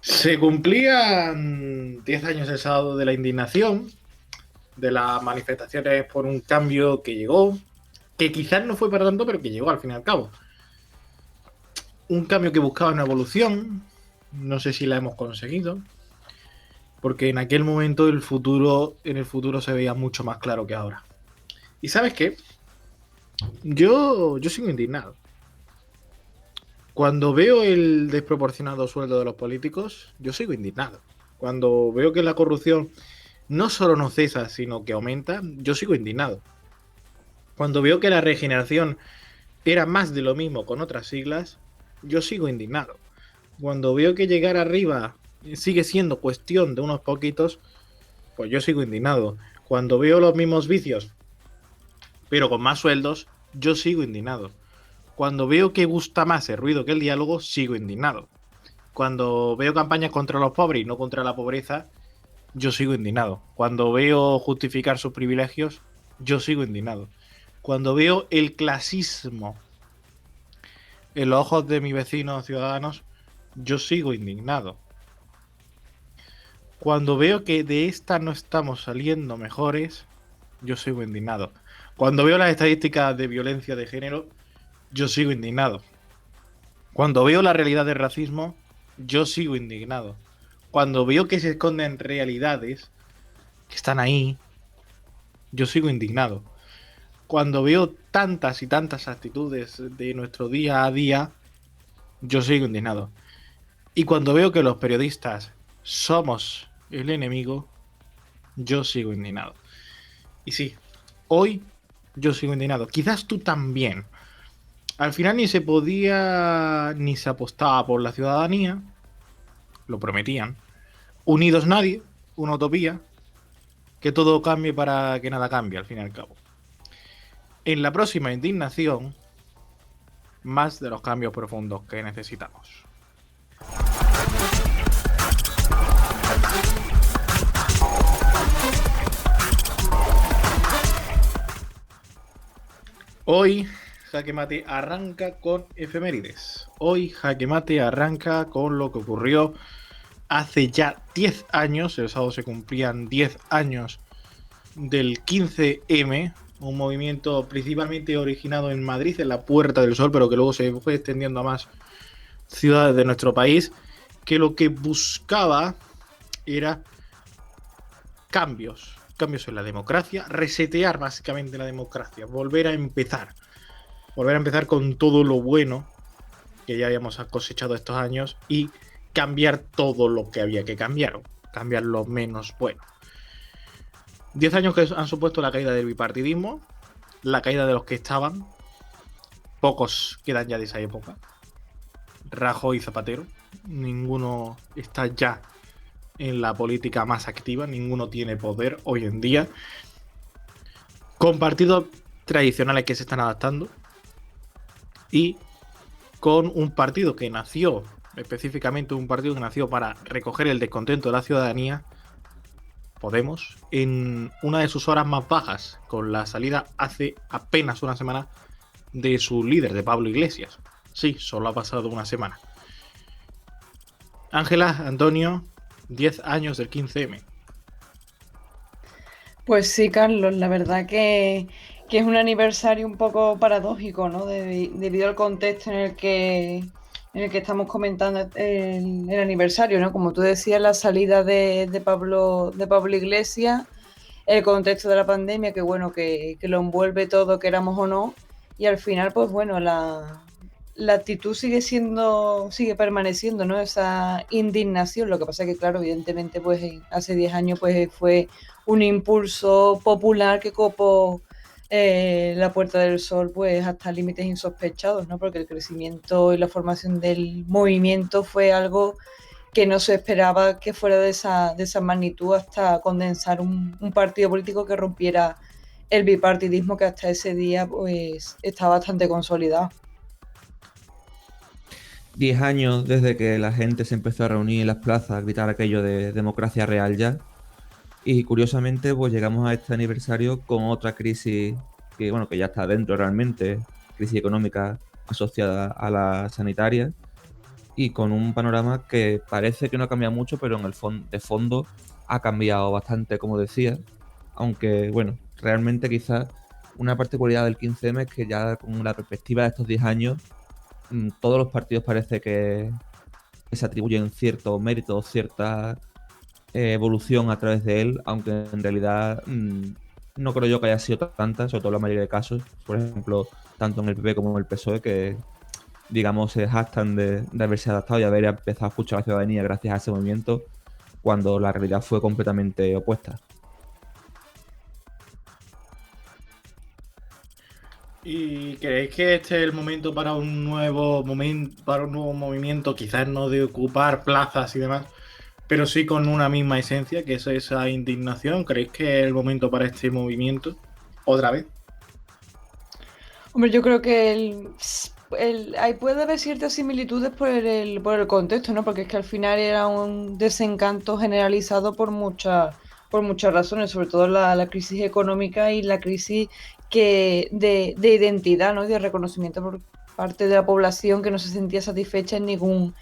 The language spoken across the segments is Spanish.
Se cumplían 10 años el sábado de la indignación, de las manifestaciones por un cambio que llegó, que quizás no fue para tanto, pero que llegó al fin y al cabo. Un cambio que buscaba una evolución, no sé si la hemos conseguido, porque en aquel momento en el futuro se veía mucho más claro que ahora. ¿Y sabes qué? Yo sigo indignado. Cuando veo el desproporcionado sueldo de los políticos, yo sigo indignado. Cuando veo que la corrupción no solo no cesa, sino que aumenta, yo sigo indignado. Cuando veo que la regeneración era más de lo mismo con otras siglas, yo sigo indignado. Cuando veo que llegar arriba sigue siendo cuestión de unos poquitos, pues yo sigo indignado. Cuando veo los mismos vicios, pero con más sueldos, yo sigo indignado. Cuando veo que gusta más el ruido que el diálogo, sigo indignado. Cuando veo campañas contra los pobres y no contra la pobreza, yo sigo indignado. Cuando veo justificar sus privilegios, yo sigo indignado. Cuando veo el clasismo en los ojos de mis vecinos ciudadanos, yo sigo indignado. Cuando veo que de esta no estamos saliendo mejores, yo sigo indignado. Cuando veo las estadísticas de violencia de género, yo sigo indignado. Cuando veo la realidad del racismo, yo sigo indignado. Cuando veo que se esconden realidades que están ahí, yo sigo indignado. Cuando veo tantas y tantas actitudes de nuestro día a día, yo sigo indignado. Y cuando veo que los periodistas somos el enemigo, yo sigo indignado. Y sí, hoy yo sigo indignado. Quizás tú también. Al final ni se podía ni se apostaba por la ciudadanía, lo prometían. Unidos nadie, una utopía, que todo cambie para que nada cambie, al fin y al cabo. En la próxima indignación, más de los cambios profundos que necesitamos. Hoy Jaque Mate arranca con efemérides. Hoy Jaque Mate arranca con lo que ocurrió hace ya 10 años. El sábado se cumplían 10 años del 15M, un movimiento principalmente originado en Madrid, en la Puerta del Sol, pero que luego se fue extendiendo a más ciudades de nuestro país, que lo que buscaba era cambios en la democracia, resetear básicamente la democracia, volver a empezar con todo lo bueno que ya habíamos cosechado estos años y cambiar todo lo que había que cambiar lo menos bueno. 10 años que han supuesto la caída del bipartidismo, la caída de los que estaban, pocos quedan ya de esa época, Rajoy y Zapatero, ninguno está ya en la política más activa, ninguno tiene poder hoy en día, con partidos tradicionales que se están adaptando y con un partido que nació, específicamente un partido que nació para recoger el descontento de la ciudadanía, Podemos, en una de sus horas más bajas, con la salida hace apenas una semana de su líder, de Pablo Iglesias. Sí, solo ha pasado una semana. Ángela, Antonio, 10 años del 15M. Pues sí, Carlos, la verdad que es un aniversario un poco paradójico, ¿no? Debido al contexto en el que estamos comentando el aniversario, ¿no? Como tú decías, la salida de Pablo Iglesias, el contexto de la pandemia, que bueno, que lo envuelve todo, queramos o no, y al final, pues bueno, la actitud sigue permaneciendo, ¿no? Esa indignación. Lo que pasa es que, claro, evidentemente, pues hace 10 años pues fue un impulso popular que copó la Puerta del Sol pues hasta límites insospechados, ¿no? Porque el crecimiento y la formación del movimiento fue algo que no se esperaba que fuera de esa magnitud hasta condensar un partido político que rompiera el bipartidismo que hasta ese día pues está bastante consolidado. 10 años desde que la gente se empezó a reunir en las plazas a gritar aquello de democracia real ya. Y curiosamente, pues llegamos a este aniversario con otra crisis que, bueno, que ya está dentro realmente, crisis económica asociada a la sanitaria y con un panorama que parece que no ha cambiado mucho, pero en el de fondo ha cambiado bastante, como decía. Aunque, bueno, realmente quizás una particularidad del 15M es que ya con la perspectiva de estos 10 años, todos los partidos parece que se atribuyen cierto mérito, cierta evolución a través de él, aunque en realidad no creo yo que haya sido tanta, sobre todo en la mayoría de casos. Por ejemplo, tanto en el PP como en el PSOE, que digamos se jactan de haberse adaptado y haber empezado a escuchar a la ciudadanía gracias a ese movimiento, cuando la realidad fue completamente opuesta. ¿Y creéis que este es el momento para un nuevo momento, para un nuevo movimiento, quizás no de ocupar plazas y demás, pero sí con una misma esencia, que es esa indignación? ¿Creéis que es el momento para este movimiento? ¿Otra vez? Hombre, yo creo que ahí puede haber ciertas similitudes por el contexto, ¿no? Porque es que al final era un desencanto generalizado por muchas razones, sobre todo la crisis económica y la crisis de identidad, ¿no? Y de reconocimiento por parte de la población que no se sentía satisfecha en ningún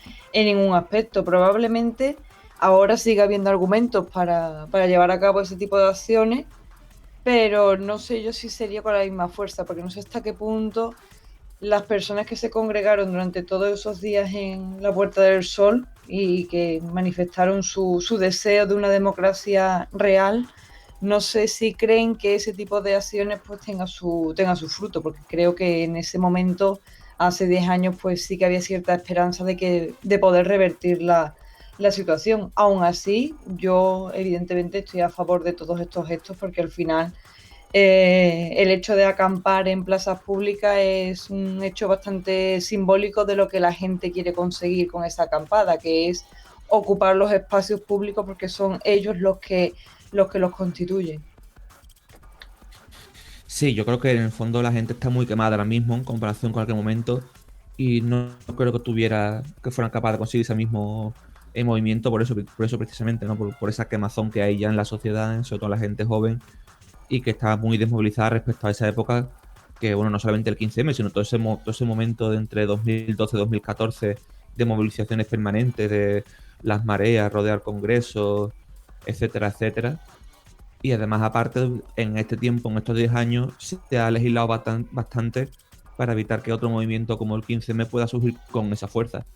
aspecto. Probablemente ahora siga habiendo argumentos para llevar a cabo ese tipo de acciones, pero no sé yo si sería con la misma fuerza, porque no sé hasta qué punto las personas que se congregaron durante todos esos días en la Puerta del Sol y que manifestaron su deseo de una democracia real, no sé si creen que ese tipo de acciones pues tenga su fruto, porque creo que en ese momento, hace 10 años, pues sí que había cierta esperanza de poder revertir la situación. Aún así, yo evidentemente estoy a favor de todos estos gestos porque al final el hecho de acampar en plazas públicas es un hecho bastante simbólico de lo que la gente quiere conseguir con esa acampada, que es ocupar los espacios públicos porque son ellos los que los constituyen. Sí, yo creo que en el fondo la gente está muy quemada ahora mismo en comparación con aquel momento y no creo que fueran capaces de conseguir ese mismo movimiento por eso precisamente, ¿no? Por esa quemazón que hay ya en la sociedad, sobre todo la gente joven y que está muy desmovilizada respecto a esa época, que bueno, no solamente el 15M, sino todo ese momento de entre 2012 y 2014 de movilizaciones permanentes, de las mareas, rodear congresos, etcétera, etcétera. Y además, aparte, en este tiempo, en estos 10 años, se ha legislado bastante para evitar que otro movimiento como el 15M pueda surgir con esa fuerza.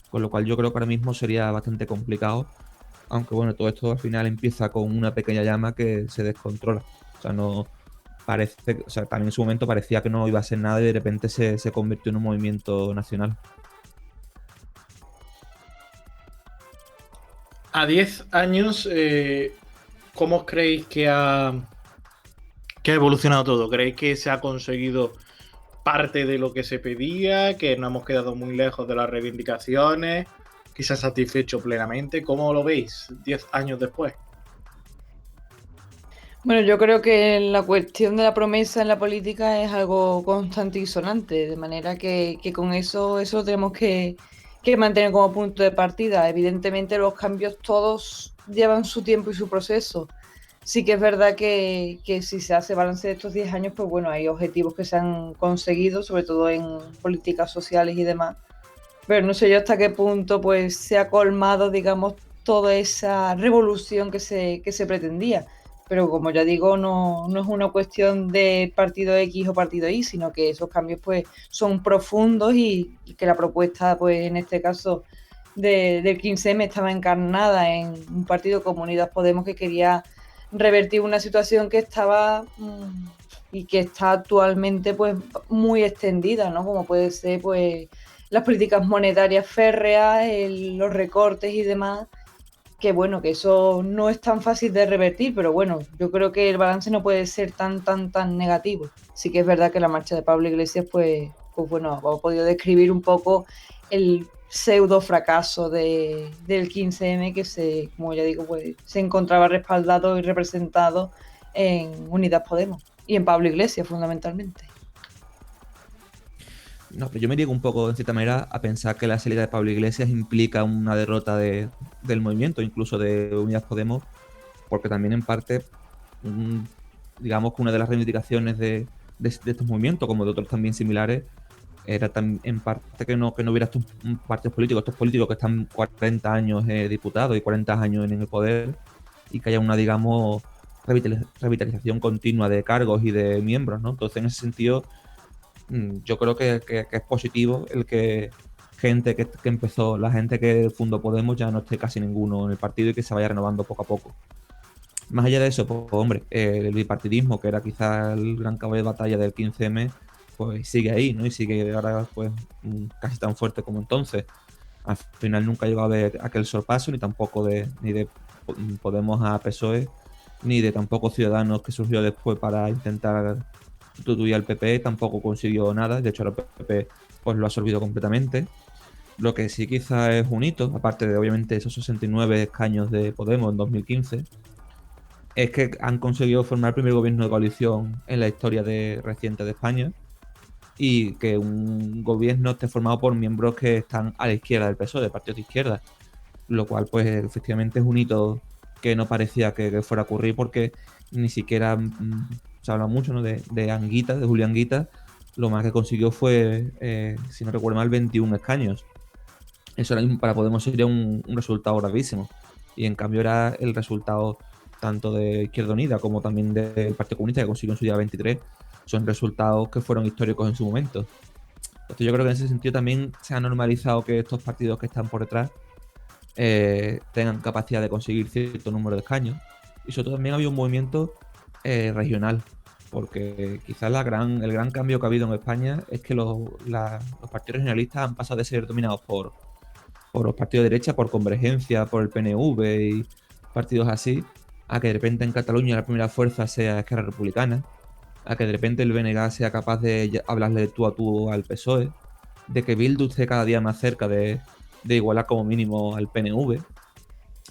Con lo cual yo creo que ahora mismo sería bastante complicado, aunque bueno, todo esto al final empieza con una pequeña llama que se descontrola. O sea, no parece, o sea, también en su momento parecía que no iba a ser nada y de repente se convirtió en un movimiento nacional. A 10 años, ¿cómo creéis que ha evolucionado todo? ¿Creéis que se ha conseguido parte de lo que se pedía, que no hemos quedado muy lejos de las reivindicaciones, que se ha satisfecho plenamente? ¿Cómo lo veis 10 años después? Bueno, yo creo que la cuestión de la promesa en la política es algo constante y sonante, de manera que con eso lo tenemos que mantener como punto de partida. Evidentemente los cambios todos llevan su tiempo y su proceso. Sí que es verdad que si se hace balance de estos 10 años, pues bueno, hay objetivos que se han conseguido, sobre todo en políticas sociales y demás, pero no sé yo hasta qué punto pues se ha colmado, digamos, toda esa revolución que se pretendía. Pero como ya digo, no es una cuestión de partido X o partido Y, sino que esos cambios pues son profundos y que la propuesta, pues en este caso del 15M estaba encarnada en un partido como Unidas Podemos que quería revertir una situación que estaba y que está actualmente pues muy extendida, ¿no? Como puede ser pues las políticas monetarias férreas, los recortes y demás, que bueno, que eso no es tan fácil de revertir, pero bueno, yo creo que el balance no puede ser tan negativo. Sí que es verdad que la marcha de Pablo Iglesias, pues bueno, ha podido describir un poco el pseudo fracaso del 15M que como ya digo, pues se encontraba respaldado y representado en Unidas Podemos y en Pablo Iglesias fundamentalmente. No, pero yo me niego un poco, en cierta manera, a pensar que la salida de Pablo Iglesias implica una derrota del movimiento, incluso de Unidas Podemos, porque también en parte, digamos que una de las reivindicaciones de estos movimientos, como de otros también similares, era en parte que no hubiera estos partidos políticos, estos políticos que están 40 años diputados y 40 años en el poder, y que haya una, digamos, revitalización continua de cargos y de miembros, ¿no? Entonces, en ese sentido, yo creo que es positivo el que gente que empezó, la gente que fundó Podemos ya no esté casi ninguno en el partido y que se vaya renovando poco a poco. Más allá de eso, pues hombre, el bipartidismo, que era quizá el gran caballo de batalla del 15M, pues sigue ahí, ¿no? Y sigue ahora pues casi tan fuerte como entonces. Al final nunca llegó a haber aquel sorpaso, ni tampoco ni de Podemos a PSOE, ni de tampoco Ciudadanos que surgió después para intentar sustituir al PP, tampoco consiguió nada. De hecho, el PP pues lo ha absorbido completamente. Lo que sí quizá es un hito, aparte de obviamente esos 69 escaños de Podemos en 2015, es que han conseguido formar el primer gobierno de coalición en la historia reciente de España, y que un gobierno esté formado por miembros que están a la izquierda del PSOE, de partidos de izquierda, lo cual pues efectivamente es un hito que no parecía que fuera a ocurrir, porque ni siquiera se habla mucho, ¿no? de Anguita, de Julián Anguita. Lo más que consiguió fue, si no recuerdo mal, 21 escaños. Eso ahora mismo para Podemos sería un resultado gravísimo, y en cambio era el resultado tanto de Izquierda Unida como también del Partido Comunista, que consiguió en su día 23. Son resultados que fueron históricos en su momento. Entonces yo creo que en ese sentido también se ha normalizado que estos partidos que están por detrás tengan capacidad de conseguir cierto número de escaños. Y sobre todo también ha habido un movimiento regional, porque quizás el gran cambio que ha habido en España es que los partidos regionalistas han pasado de ser dominados por los partidos de derecha, por Convergencia, por el PNV y partidos así, a que de repente en Cataluña la primera fuerza sea Esquerra Republicana, a que de repente el BNG sea capaz de hablarle de tú a tú al PSOE, de que Bildu esté cada día más cerca de igualar como mínimo al PNV.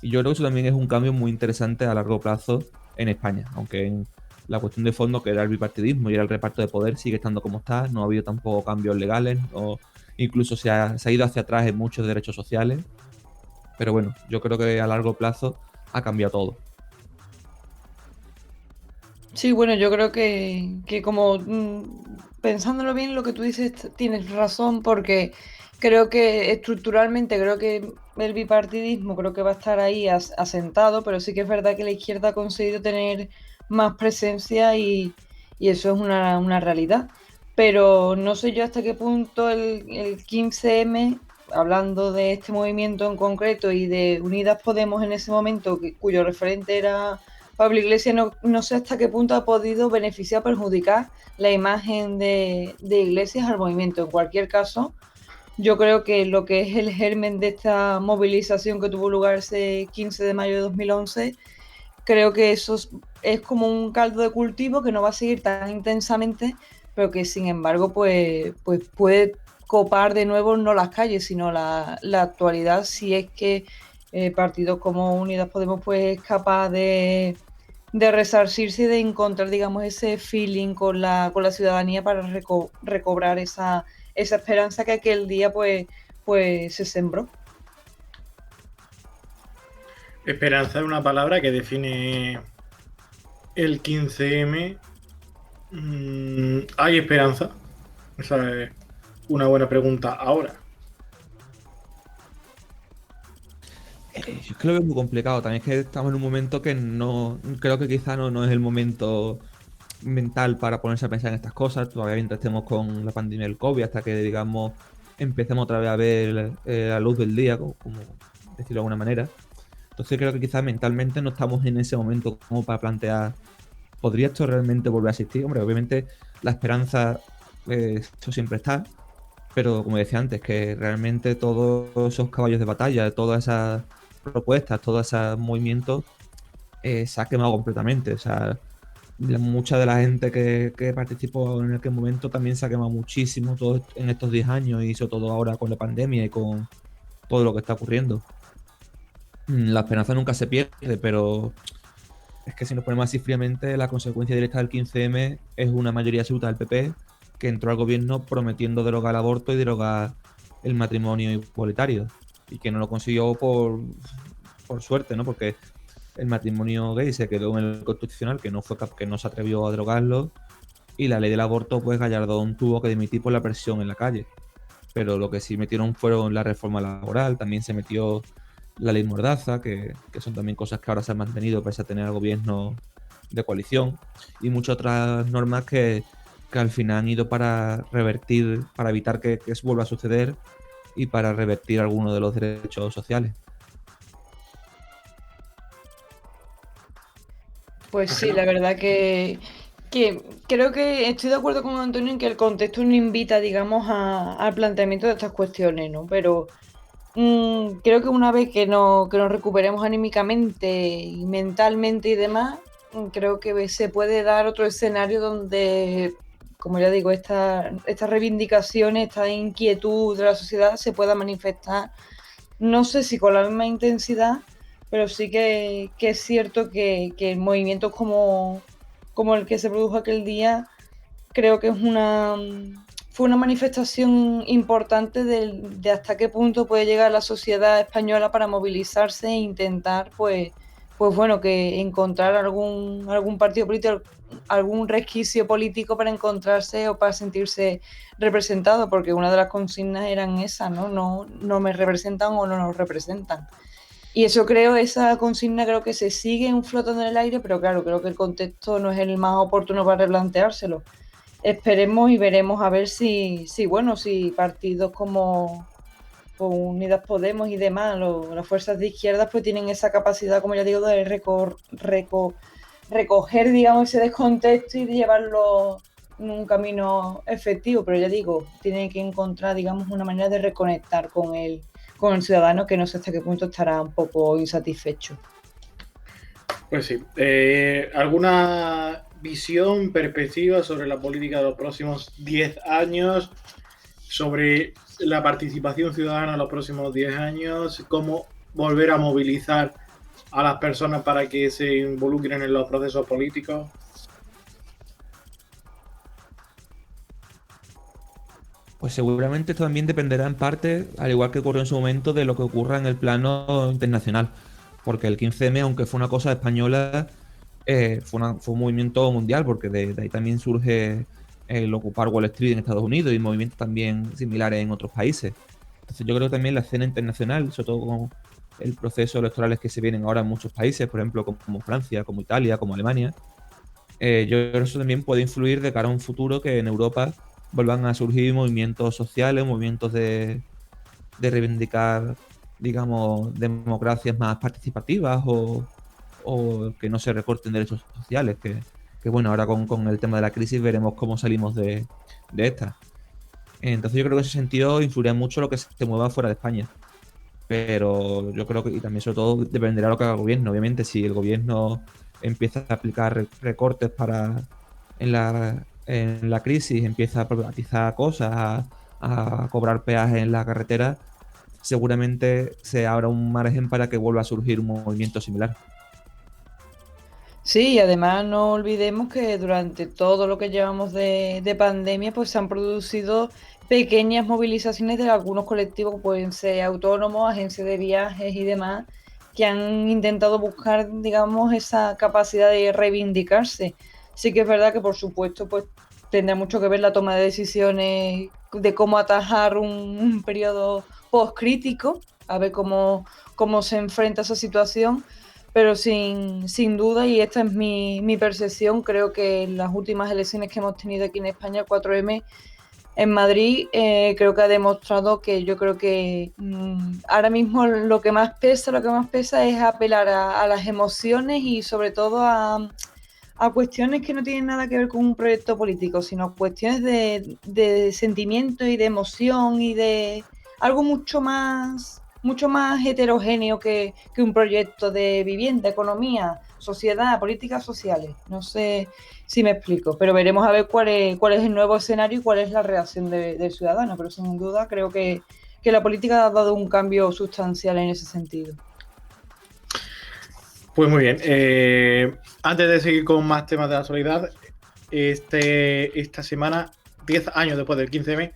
Y yo creo que eso también es un cambio muy interesante a largo plazo en España, aunque en la cuestión de fondo, que era el bipartidismo y era el reparto de poder, sigue estando como está. No ha habido tampoco cambios legales, o incluso se ha ido hacia atrás en muchos derechos sociales. Pero bueno, yo creo que a largo plazo ha cambiado todo. Sí, bueno, yo creo que como pensándolo bien, lo que tú dices tienes razón, porque creo que estructuralmente creo que el bipartidismo creo que va a estar ahí asentado, pero sí que es verdad que la izquierda ha conseguido tener más presencia y eso es una realidad. Pero no sé yo hasta qué punto el 15M, hablando de este movimiento en concreto y de Unidas Podemos en ese momento, cuyo referente era Pablo Iglesias, no sé hasta qué punto ha podido beneficiar o perjudicar la imagen de Iglesias al movimiento. En cualquier caso, yo creo que lo que es el germen de esta movilización que tuvo lugar ese 15 de mayo de 2011, creo que eso es como un caldo de cultivo que no va a seguir tan intensamente, pero que sin embargo pues puede copar de nuevo no las calles, sino la actualidad, si es que partidos como Unidas Podemos pues es capaz de resarcirse y de encontrar, digamos, ese feeling con la ciudadanía para recobrar esa esperanza que aquel día pues se sembró. Esperanza es una palabra que define el 15M. ¿Hay esperanza? Esa es una buena pregunta ahora. Yo creo que es muy complicado. También es que estamos en un momento que no. Creo que quizá no es el momento mental para ponerse a pensar en estas cosas. Todavía mientras estemos con la pandemia del COVID, hasta que, digamos, empecemos otra vez a ver la luz del día, como decirlo de alguna manera. Entonces creo que quizás mentalmente no estamos en ese momento como para plantear, ¿podría esto realmente volver a existir? Hombre, obviamente la esperanza, eso siempre está, pero como decía antes, que realmente todos esos caballos de batalla, todas esas propuestas, todos esos movimientos, se ha quemado completamente. O sea, mucha de la gente que participó en aquel momento también se ha quemado muchísimo todo en estos 10 años y sobre todo ahora con la pandemia y con todo lo que está ocurriendo. La esperanza nunca se pierde, pero es que si nos ponemos así fríamente, la consecuencia directa del 15M es una mayoría absoluta del PP que entró al gobierno prometiendo derogar el aborto y derogar el matrimonio igualitario y que no lo consiguió por suerte, ¿no? Porque el matrimonio gay se quedó en el constitucional, que no se atrevió a derogarlo, y la ley del aborto, pues Gallardón tuvo que dimitir por la presión en la calle. Pero lo que sí metieron fueron la reforma laboral, también se metió la ley Mordaza, que son también cosas que ahora se han mantenido pese a tener al gobierno de coalición, y muchas otras normas que al final han ido para revertir, para evitar que eso vuelva a suceder y para revertir algunos de los derechos sociales. Pues sí, la verdad que creo que estoy de acuerdo con Antonio en que el contexto no invita, digamos, al planteamiento de estas cuestiones, ¿no? Pero creo que una vez que nos recuperemos anímicamente y mentalmente y demás, creo que se puede dar otro escenario donde, como ya digo, estas reivindicaciones, esta inquietud de la sociedad se pueda manifestar, no sé si con la misma intensidad, pero sí que es cierto que movimientos como el que se produjo aquel día, creo que fue una manifestación importante de hasta qué punto puede llegar la sociedad española para movilizarse e intentar, pues bueno, que encontrar algún partido político, algún resquicio político para encontrarse o para sentirse representado, porque una de las consignas eran esas, ¿no? No me representan o no nos representan. Y eso esa consigna creo que se sigue flotando en el aire, pero claro, creo que el contexto no es el más oportuno para replanteárselo. Esperemos y veremos a ver si partidos como Unidas Podemos y demás, las fuerzas de izquierda, pues tienen esa capacidad, como ya digo, de recoger, digamos, ese descontexto y de llevarlo en un camino efectivo. Pero ya digo, tienen que encontrar, digamos, una manera de reconectar con el ciudadano, que no sé hasta qué punto estará un poco insatisfecho. Pues sí. ¿Alguna visión, perspectiva sobre la política de los próximos 10 años? Sobre la participación ciudadana en los próximos 10 años, cómo volver a movilizar a las personas para que se involucren en los procesos políticos. Pues seguramente esto también dependerá en parte, al igual que ocurrió en su momento, de lo que ocurra en el plano internacional. Porque el 15M, aunque fue una cosa española, fue un movimiento mundial, porque de ahí también surge el ocupar Wall Street en Estados Unidos y movimientos también similares en otros países. Entonces yo creo que también la escena internacional, sobre todo con el proceso electorales que se vienen ahora en muchos países, por ejemplo como Francia, como Italia, como Alemania, yo creo que eso también puede influir de cara a un futuro que en Europa vuelvan a surgir movimientos sociales, movimientos de reivindicar, digamos, democracias más participativas o que no se recorten derechos sociales, que bueno, ahora con el tema de la crisis veremos cómo salimos de esta. Entonces yo creo que en ese sentido influirá mucho lo que se mueva fuera de España. Pero yo creo que, y también sobre todo dependerá de lo que haga el gobierno. Obviamente, si el gobierno empieza a aplicar recortes en la crisis, empieza a privatizar cosas, a cobrar peajes en la carretera, seguramente se abra un margen para que vuelva a surgir un movimiento similar. Sí, y además no olvidemos que durante todo lo que llevamos de pandemia, pues se han producido pequeñas movilizaciones de algunos colectivos, pueden ser autónomos, agencias de viajes y demás, que han intentado buscar, digamos, esa capacidad de reivindicarse. Sí que es verdad que, por supuesto, pues tendrá mucho que ver la toma de decisiones de cómo atajar un periodo postcrítico, a ver cómo se enfrenta a esa situación. Pero sin duda, y esta es mi percepción, creo que en las últimas elecciones que hemos tenido aquí en España, el 4M en Madrid, creo que ha demostrado que yo creo que ahora mismo lo que más pesa es apelar a las emociones y sobre todo a cuestiones que no tienen nada que ver con un proyecto político, sino cuestiones de sentimiento y de emoción y de algo mucho más mucho más heterogéneo que un proyecto de vivienda, economía, sociedad, políticas sociales. No sé si me explico, pero veremos a ver cuál es el nuevo escenario y cuál es la reacción del ciudadano, pero sin duda creo que la política ha dado un cambio sustancial en ese sentido. Pues muy bien. Antes de seguir con más temas de la actualidad, esta semana, 10 años después del 15M,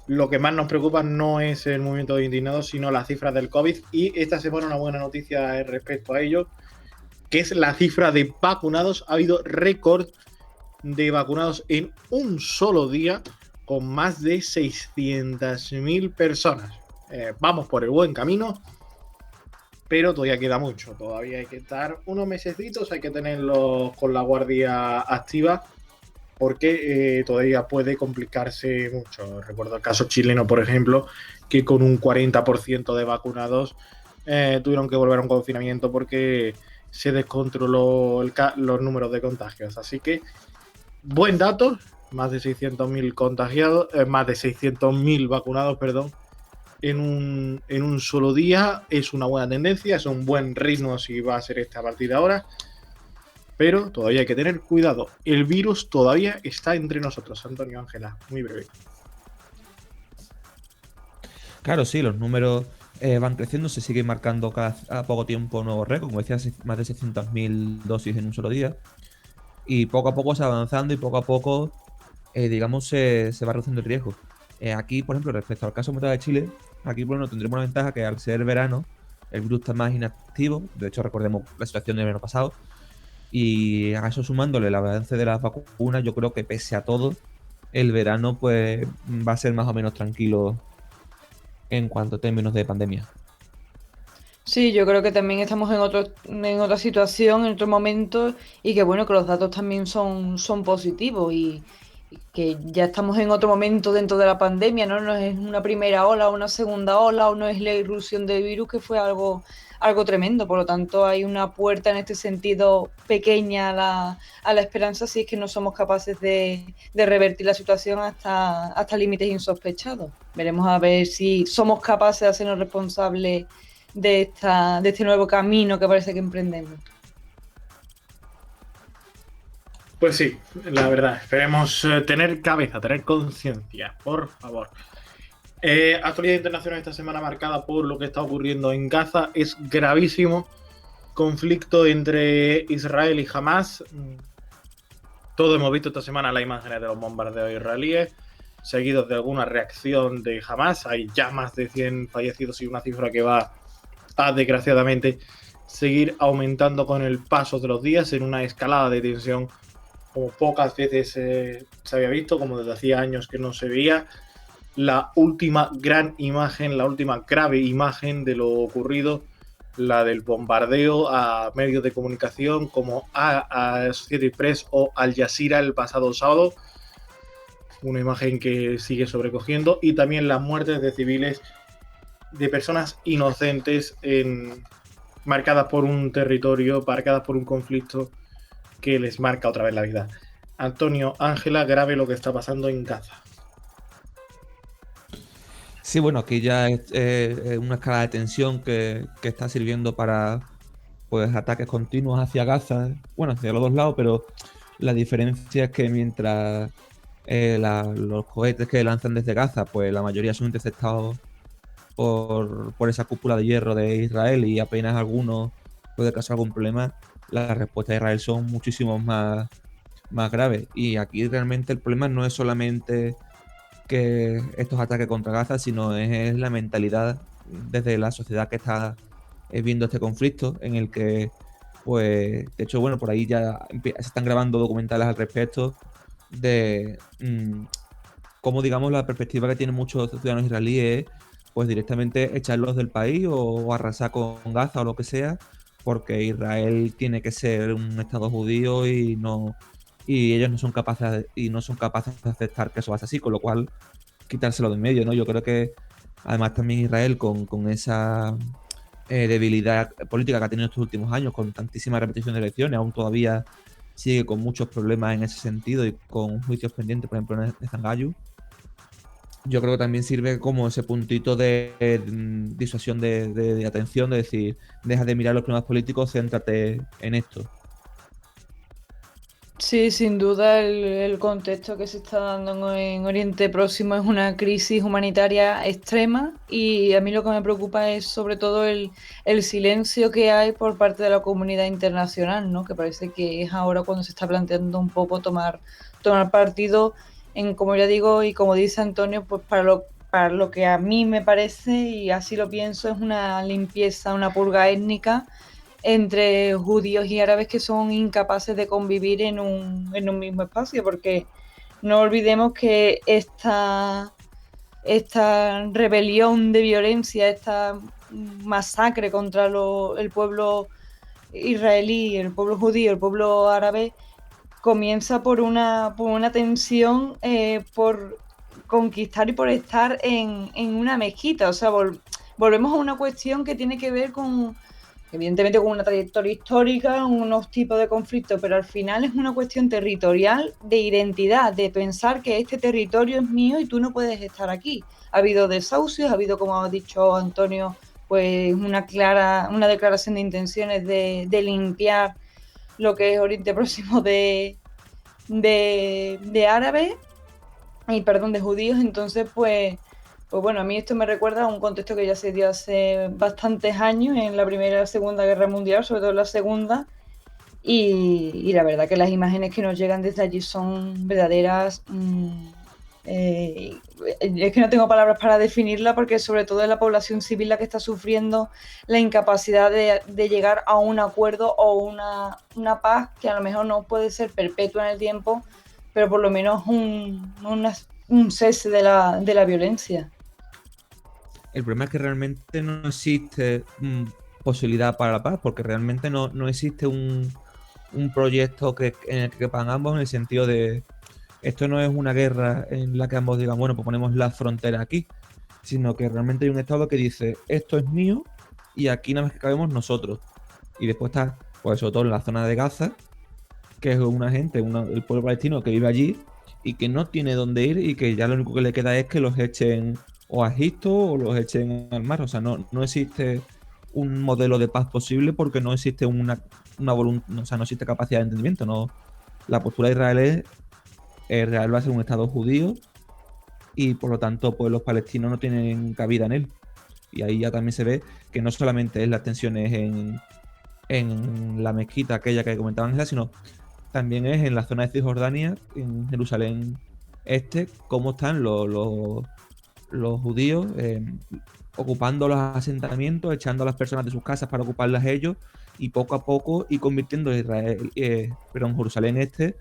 lo que más nos preocupa no es el movimiento de indignados, sino las cifras del COVID. Y esta semana una buena noticia respecto a ello, que es la cifra de vacunados. Ha habido récord de vacunados en un solo día, con más de 600.000 personas. Vamos por el buen camino, pero todavía queda mucho. Todavía hay que estar unos mesecitos, hay que tenerlos con la guardia activa, porque todavía puede complicarse mucho. Recuerdo el caso chileno, por ejemplo, que con un 40% de vacunados tuvieron que volver a un confinamiento porque se descontroló los números de contagios. Así que, buen dato, más de 600.000 contagiados, más de 600.000 vacunados, perdón, en un solo día. Es una buena tendencia, es un buen ritmo si va a ser esta a partir de ahora. Pero todavía hay que tener cuidado. El virus todavía está entre nosotros. Antonio, Ángela, muy breve. Claro, sí, los números van creciendo, se siguen marcando cada poco tiempo nuevos récords, como decías, más de 600.000 dosis en un solo día. Y poco a poco se va avanzando y poco a poco, digamos, se va reduciendo el riesgo. Aquí, por ejemplo, respecto al caso como de Chile, aquí bueno, tendremos una ventaja que al ser verano, el virus está más inactivo. De hecho, recordemos la situación del verano pasado. Y a eso sumándole el avance de las vacunas, yo creo que pese a todo, el verano pues va a ser más o menos tranquilo en cuanto a términos de pandemia. Sí, yo creo que también estamos en otra situación, en otro momento, y que bueno, que los datos también son positivos y que ya estamos en otro momento dentro de la pandemia, ¿no? No es una primera ola o una segunda ola, o no es la irrupción del virus, que fue algo tremendo. Por lo tanto, hay una puerta en este sentido pequeña a la esperanza, si es que no somos capaces de revertir la situación hasta límites insospechados. Veremos a ver si somos capaces de hacernos responsables de este nuevo camino que parece que emprendemos. Pues sí, la verdad. Esperemos tener cabeza, tener conciencia, por favor. Actualidad internacional esta semana marcada por lo que está ocurriendo en Gaza. Es gravísimo. Conflicto entre Israel y Hamas. Todos hemos visto esta semana las imágenes de los bombardeos israelíes, seguidos de alguna reacción de Hamas. Hay ya más de 100 fallecidos y una cifra que va a, desgraciadamente, seguir aumentando con el paso de los días en una escalada de tensión como pocas veces se había visto, como desde hacía años que no se veía. La última gran imagen, la última grave imagen de lo ocurrido, la del bombardeo a medios de comunicación como a Associated Press o Al Jazeera el pasado sábado. Una imagen que sigue sobrecogiendo. Y también las muertes de civiles, de personas inocentes marcadas por un territorio, marcadas por un conflicto que les marca otra vez la vida. Antonio, Ángela, grave lo que está pasando en Gaza. Sí, bueno, aquí ya es una escala de tensión que está sirviendo para pues ataques continuos hacia Gaza, bueno, hacia los dos lados, pero la diferencia es que mientras los cohetes que lanzan desde Gaza, pues la mayoría son interceptados por esa cúpula de hierro de Israel y apenas algunos puede causar algún problema, las respuestas de Israel son muchísimo más graves. Y aquí realmente el problema no es solamente que estos ataques contra Gaza, sino es la mentalidad desde la sociedad que está viendo este conflicto, en el que, pues, de hecho, bueno, por ahí ya se están grabando documentales al respecto de cómo, digamos, la perspectiva que tienen muchos ciudadanos israelíes, pues directamente echarlos del país o arrasar con Gaza o lo que sea, porque Israel tiene que ser un estado judío y ellos no son capaces de aceptar que eso va a ser así, con lo cual quitárselo de en medio, ¿no? Yo creo que además también Israel con esa debilidad política que ha tenido estos últimos años, con tantísima repetición de elecciones, aún todavía sigue con muchos problemas en ese sentido y con juicios pendientes, por ejemplo, en Netanyahu. yo creo que también sirve como ese puntito de disuasión de atención, de decir, deja de mirar los problemas políticos, céntrate en esto. Sí, sin duda el contexto que se está dando en Oriente Próximo es una crisis humanitaria extrema y a mí lo que me preocupa es sobre todo el silencio que hay por parte de la comunidad internacional, ¿no? Que parece que es ahora cuando se está planteando un poco tomar partido en, como ya digo y como dice Antonio, pues para lo que a mí me parece y así lo pienso es una limpieza, una purga étnica entre judíos y árabes que son incapaces de convivir en un mismo espacio, porque no olvidemos que esta rebelión de violencia, esta masacre contra el pueblo israelí, el pueblo judío, el pueblo árabe, comienza por una tensión por conquistar y por estar en una mezquita. O sea, volvemos a una cuestión que tiene que ver con, evidentemente, con una trayectoria histórica, unos tipos de conflictos, pero al final es una cuestión territorial de identidad, de pensar que este territorio es mío y tú no puedes estar aquí. Ha habido desahucios, ha habido, como ha dicho Antonio, pues una declaración de intenciones de limpiar lo que es Oriente Próximo de árabes y perdón, de judíos, entonces pues bueno, a mí esto me recuerda a un contexto que ya se dio hace bastantes años en la Primera y la Segunda Guerra Mundial, sobre todo en la Segunda, y la verdad que las imágenes que nos llegan desde allí son verdaderas. Eh, es que no tengo palabras para definirla porque sobre todo es la población civil la que está sufriendo la incapacidad de llegar a un acuerdo o una paz que a lo mejor no puede ser perpetua en el tiempo, pero por lo menos un cese de la violencia. El problema es que realmente no existe posibilidad para la paz, porque realmente no existe un proyecto en el que quepan ambos, en el sentido de esto no es una guerra en la que ambos digan, bueno, pues ponemos la frontera aquí, sino que realmente hay un Estado que dice, esto es mío y aquí nada más que cabemos nosotros. Y después está, pues sobre todo en la zona de Gaza, que es una gente, el pueblo palestino que vive allí y que no tiene dónde ir y que ya lo único que le queda es que los echen o a Egipto o los echen al mar. O sea, no existe un modelo de paz posible porque no existe una voluntad, o sea, no existe capacidad de entendimiento. No, la postura de Israel es Israel va a ser un Estado judío y por lo tanto pues los palestinos no tienen cabida en él. Y ahí ya también se ve que no solamente es las tensiones en la mezquita aquella que comentaba Ángela, sino también es en la zona de Cisjordania, en Jerusalén Este, cómo están los judíos ocupando los asentamientos, echando a las personas de sus casas para ocuparlas ellos, y poco a poco y convirtiendo Jerusalén Este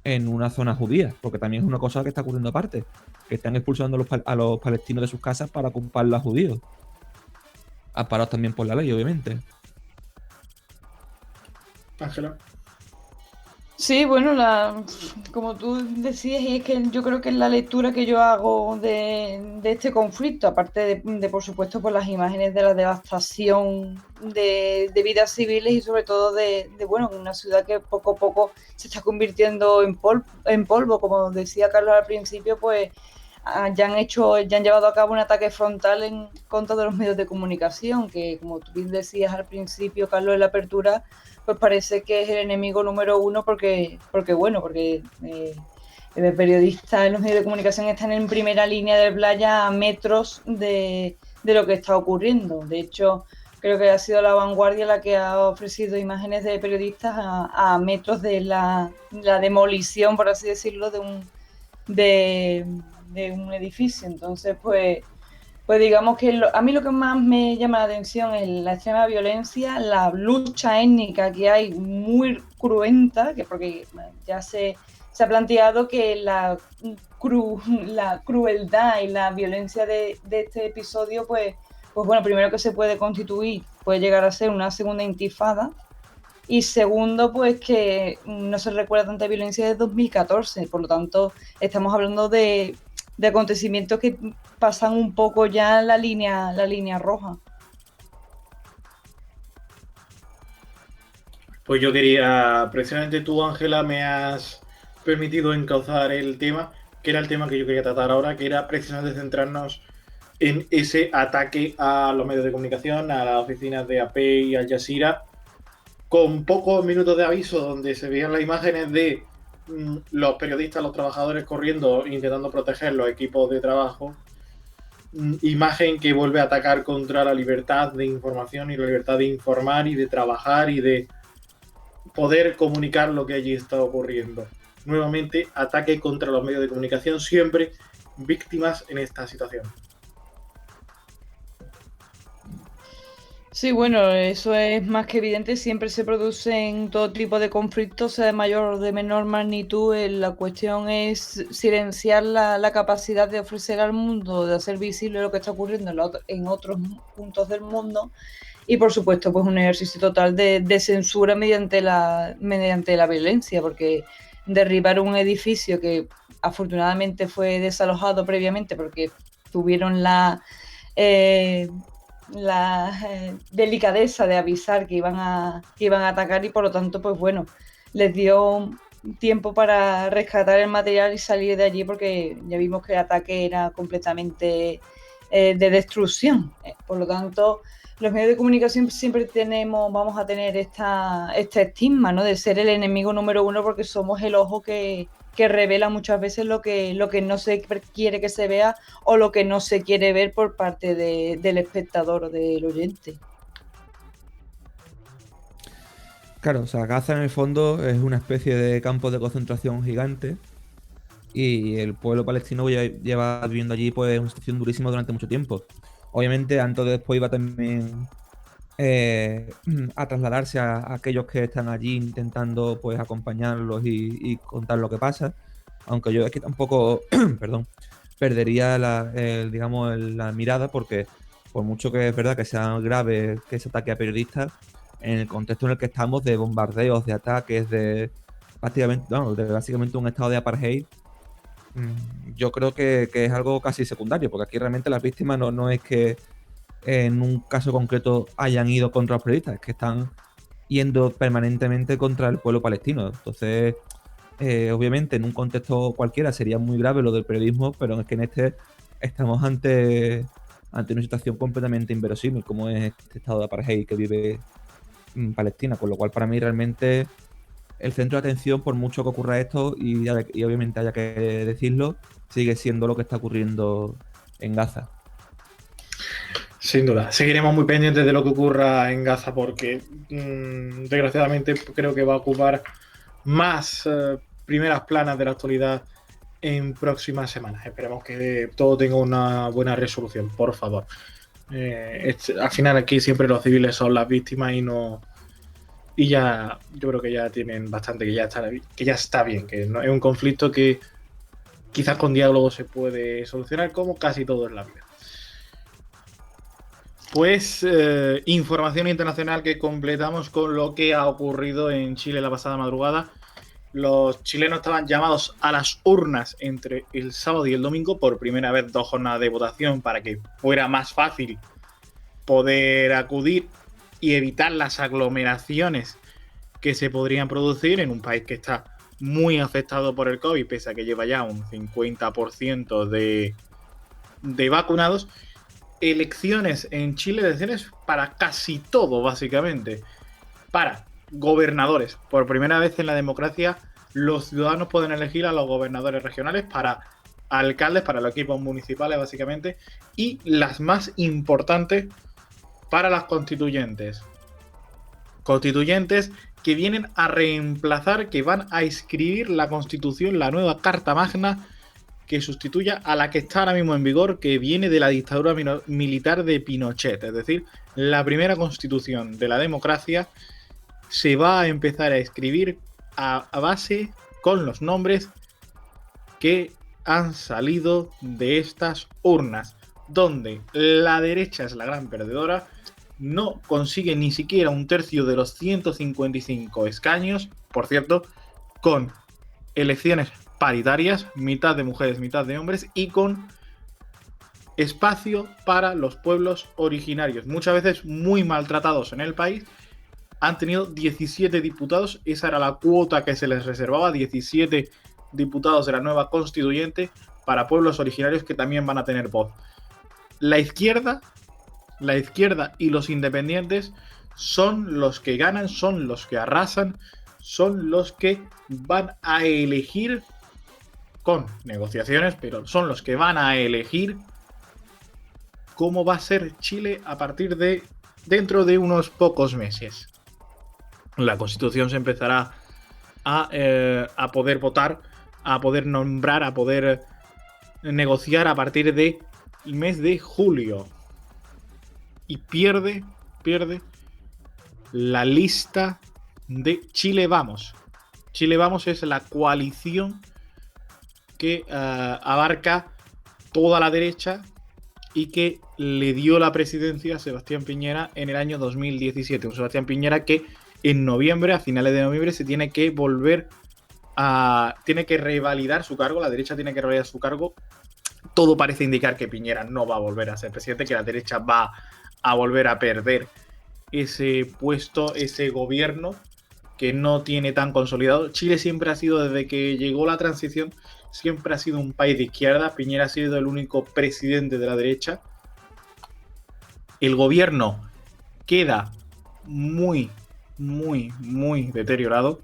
en una zona judía, porque también es una cosa que está ocurriendo aparte, que están expulsando a los palestinos de sus casas para ocupar los judíos, amparados también por la ley, obviamente. Ángela. Sí, bueno, como tú decías, y es que yo creo que es la lectura que yo hago de este conflicto, aparte por supuesto, por las imágenes de la devastación de vidas civiles y sobre todo bueno, una ciudad que poco a poco se está convirtiendo en polvo, como decía Carlos al principio, pues ya han llevado a cabo un ataque frontal en contra de los medios de comunicación, que como tú bien decías al principio, Carlos, en la apertura, pues parece que es el enemigo número uno porque periodistas en los medios de comunicación están en primera línea de playa a metros de lo que está ocurriendo. De hecho, creo que ha sido La Vanguardia la que ha ofrecido imágenes de periodistas a metros de la demolición, por así decirlo, de un edificio. Entonces, pues digamos que a mí lo que más me llama la atención es la extrema violencia, la lucha étnica que hay muy cruenta, que porque ya se ha planteado que la crueldad y la violencia de este episodio, pues bueno, primero que se puede constituir, puede llegar a ser una segunda intifada, y segundo, pues que no se recuerda tanta violencia desde 2014, por lo tanto, estamos hablando de acontecimientos que pasan un poco ya la línea roja. Pues yo quería, precisamente tú, Ángela, me has permitido encauzar el tema. que era el tema que yo quería tratar ahora, que era precisamente centrarnos en ese ataque a los medios de comunicación, a las oficinas de AP y Al Jazeera, con pocos minutos de aviso, donde se veían las imágenes de los periodistas, los trabajadores corriendo, intentando proteger los equipos de trabajo. Imagen que vuelve a atacar contra la libertad de información y la libertad de informar y de trabajar y de poder comunicar lo que allí está ocurriendo. Nuevamente, ataque contra los medios de comunicación, siempre víctimas en esta situación. Sí, bueno, eso es más que evidente. Siempre se producen todo tipo de conflictos, sea de mayor o de menor magnitud. La cuestión es silenciar la capacidad de ofrecer al mundo, de hacer visible lo que está ocurriendo en otros puntos del mundo. Y por supuesto, pues un ejercicio total de censura mediante la violencia, porque derribar un edificio que afortunadamente fue desalojado previamente porque tuvieron la delicadeza de avisar que iban a atacar, y por lo tanto, pues bueno, les dio tiempo para rescatar el material y salir de allí, porque ya vimos que el ataque era completamente de destrucción. Por lo tanto, los medios de comunicación siempre vamos a tener este estigma, ¿no?, de ser el enemigo número uno, porque somos el ojo que revela muchas veces lo que no se quiere que se vea o lo que no se quiere ver por parte del espectador o del oyente. Claro, o sea, Gaza en el fondo es una especie de campo de concentración gigante y el pueblo palestino lleva viviendo allí pues una situación durísima durante mucho tiempo. Obviamente, antes o después iba también a trasladarse a aquellos que están allí intentando pues acompañarlos y contar lo que pasa, aunque yo aquí tampoco perdón, perdería la mirada, porque por mucho que es verdad que sea grave que se ataque a periodistas, en el contexto en el que estamos de bombardeos, de ataques, de básicamente un estado de apartheid, yo creo que es algo casi secundario, porque aquí realmente las víctimas no es que en un caso concreto hayan ido contra los periodistas, es que están yendo permanentemente contra el pueblo palestino. Entonces, obviamente, en un contexto cualquiera sería muy grave lo del periodismo, pero es que en este estamos ante una situación completamente inverosímil, como es este estado de apartheid que vive Palestina, con lo cual para mí realmente el centro de atención, por mucho que ocurra esto y obviamente haya que decirlo, sigue siendo lo que está ocurriendo en Gaza. Sin duda, seguiremos muy pendientes de lo que ocurra en Gaza, porque desgraciadamente creo que va a ocupar más primeras planas de la actualidad en próximas semanas. Esperemos que todo tenga una buena resolución, por favor. Al final aquí siempre los civiles son las víctimas y ya yo creo que ya tienen bastante, que ya está bien, que no es un conflicto que quizás con diálogo se puede solucionar, como casi todo en la vida. Pues información internacional que completamos con lo que ha ocurrido en Chile la pasada madrugada. Los chilenos estaban llamados a las urnas entre el sábado y el domingo, por primera vez 2 jornadas de votación para que fuera más fácil poder acudir y evitar las aglomeraciones que se podrían producir en un país que está muy afectado por el COVID, pese a que lleva ya un 50% de vacunados. Elecciones en Chile, elecciones para casi todo, básicamente. Para gobernadores. Por primera vez en la democracia, los ciudadanos pueden elegir a los gobernadores regionales, para alcaldes, para los equipos municipales, básicamente. Y las más importantes, para las constituyentes. Constituyentes que vienen a reemplazar, que van a escribir la Constitución, la nueva Carta Magna, que sustituya a la que está ahora mismo en vigor, que viene de la dictadura militar de Pinochet. Es decir, la primera constitución de la democracia se va a empezar a escribir a base con los nombres que han salido de estas urnas, donde la derecha es la gran perdedora, no consigue ni siquiera un tercio de los 155 escaños, por cierto, con elecciones paritarias, mitad de mujeres, mitad de hombres, y con espacio para los pueblos originarios, muchas veces muy maltratados en el país. Han tenido 17 diputados, esa era la cuota que se les reservaba, 17 diputados de la nueva constituyente para pueblos originarios que también van a tener voz. La izquierda y los independientes son los que ganan, son los que arrasan, son los que van a elegir con negociaciones, pero son los que van a elegir cómo va a ser Chile a partir de dentro de unos pocos meses. La Constitución se empezará a poder votar, a poder nombrar, a poder negociar a partir del mes de julio. Y pierde la lista de Chile Vamos. Chile Vamos es la coalición que abarca toda la derecha y que le dio la presidencia a Sebastián Piñera en el año 2017. Un Sebastián Piñera que en noviembre, a finales de noviembre, se tiene que tiene que revalidar su cargo, la derecha tiene que revalidar su cargo. Todo parece indicar que Piñera no va a volver a ser presidente, que la derecha va a volver a perder ese puesto, ese gobierno que no tiene tan consolidado. Chile siempre ha sido, desde que llegó la transición, siempre ha sido un país de izquierda. Piñera ha sido el único presidente de la derecha. El gobierno queda muy deteriorado.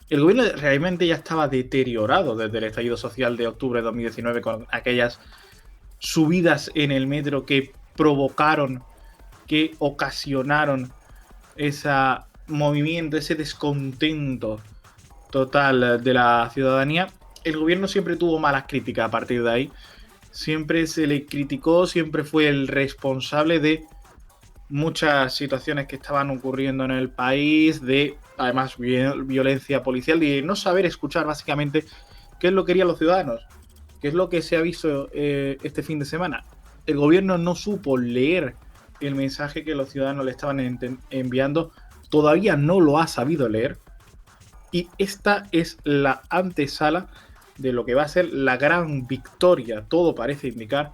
El gobierno realmente ya estaba deteriorado desde el estallido social de octubre de 2019, con aquellas subidas en el metro que provocaron, que ocasionaron ese movimiento, ese descontento total de la ciudadanía. El gobierno siempre tuvo malas críticas a partir de ahí. Siempre se le criticó, siempre fue el responsable de muchas situaciones que estaban ocurriendo en el país, de además violencia policial, y de no saber escuchar básicamente qué es lo que querían los ciudadanos, qué es lo que se ha visto este fin de semana. El gobierno no supo leer el mensaje que los ciudadanos le estaban enviando, todavía no lo ha sabido leer, y esta es la antesala de lo que va a ser la gran victoria, todo parece indicar,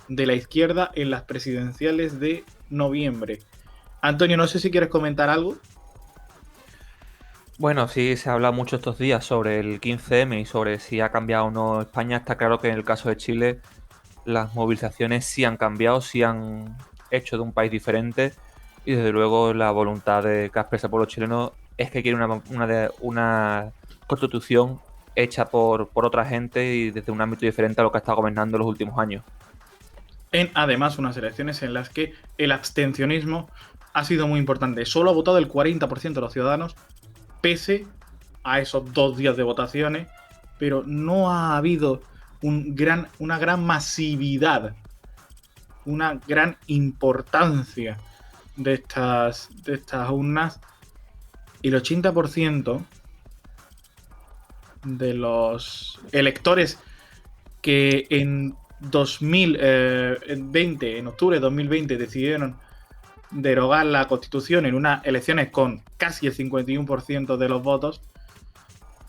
de la izquierda en las presidenciales de noviembre. Antonio, no sé si quieres comentar algo. Bueno, sí, se habla mucho estos días sobre el 15M y sobre si ha cambiado o no España. Está claro que en el caso de Chile las movilizaciones sí han cambiado, sí han hecho de un país diferente, y desde luego la voluntad que expresa el pueblo chileno es que quiere una constitución hecha por otra gente y desde un ámbito diferente a lo que ha estado gobernando en los últimos años. Además, unas elecciones en las que el abstencionismo ha sido muy importante. Solo ha votado el 40% de los ciudadanos, pese a esos 2 días de votaciones, pero no ha habido una gran masividad, una gran importancia de estas urnas. Y el 80% de los electores que en 2020, en octubre de 2020, decidieron derogar la Constitución en unas elecciones con casi el 51% de los votos,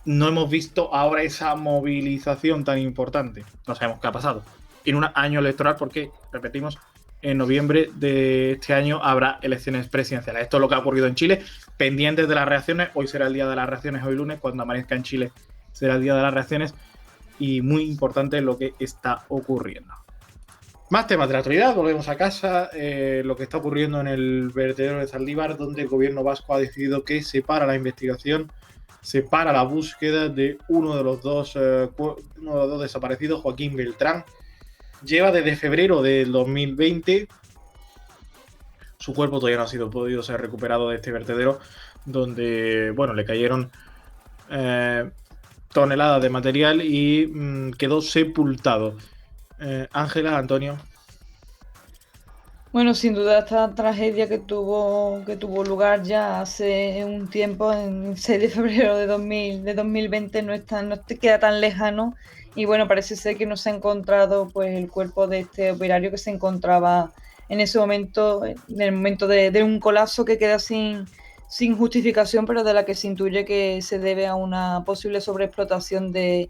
no hemos visto ahora esa movilización tan importante. No sabemos qué ha pasado en un año electoral, porque, repetimos, en noviembre de este año habrá elecciones presidenciales. Esto es lo que ha ocurrido en Chile. Pendientes de las reacciones. Hoy será el día de las reacciones, hoy lunes, cuando amanezca en Chile será el día de las reacciones, y muy importante lo que está ocurriendo. Más temas de la actualidad, volvemos a casa. Lo que está ocurriendo en el vertedero de Zaldívar, donde el gobierno vasco ha decidido que se para la investigación, se para la búsqueda de uno de los dos desaparecidos, Joaquín Beltrán. Lleva desde febrero del 2020. Su cuerpo todavía no ha podido ser recuperado de este vertedero, donde, bueno, le cayeron toneladas de material y quedó sepultado. Ángela, Antonio. Bueno, sin duda esta tragedia que tuvo lugar ya hace un tiempo, en el 6 de febrero de 2020, no te queda tan lejano. Y bueno, parece ser que no se ha encontrado pues el cuerpo de este operario que se encontraba en ese momento, en el momento de un colapso que queda sin justificación, pero de la que se intuye que se debe a una posible sobreexplotación del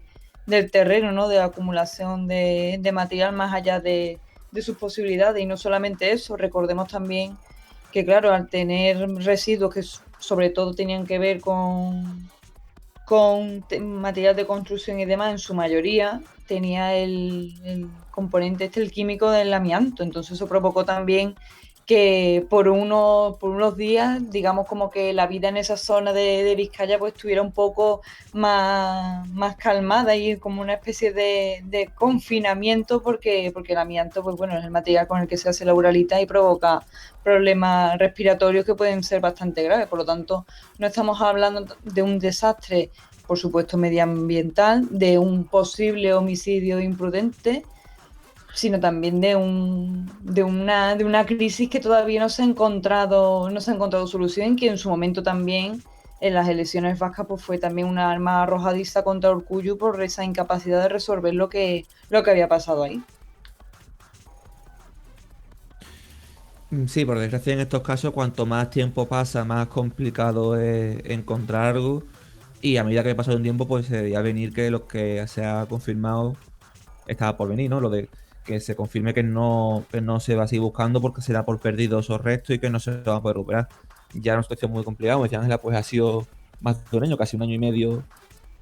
terreno, ¿no? De acumulación de material más allá de sus posibilidades. Y no solamente eso, recordemos también que, claro, al tener residuos que sobre todo tenían que ver con con material de construcción y demás, en su mayoría tenía el componente el químico del amianto. Entonces eso provocó también que por unos días, digamos como que la vida en esa zona de Vizcaya pues estuviera un poco más calmada y como una especie de confinamiento porque el amianto pues bueno, es el material con el que se hace la uralita y provoca problemas respiratorios que pueden ser bastante graves. Por lo tanto, no estamos hablando de un desastre, por supuesto, medioambiental, de un posible homicidio imprudente, sino también de una crisis que todavía no se ha encontrado solución, que en su momento también en las elecciones vascas pues fue también una arma arrojadiza contra Urkullu por esa incapacidad de resolver lo que había pasado ahí. Sí, por desgracia en estos casos, cuanto más tiempo pasa, más complicado es encontrar algo. Y a medida que pasa un tiempo, pues se veía venir que lo que se ha confirmado estaba por venir, ¿no? Lo de que se confirme que no se va a seguir buscando porque se da por perdido esos restos y que no se van a poder recuperar. Ya era una situación muy complicada, como decía Ángela, pues ha sido más de un año, casi un año y medio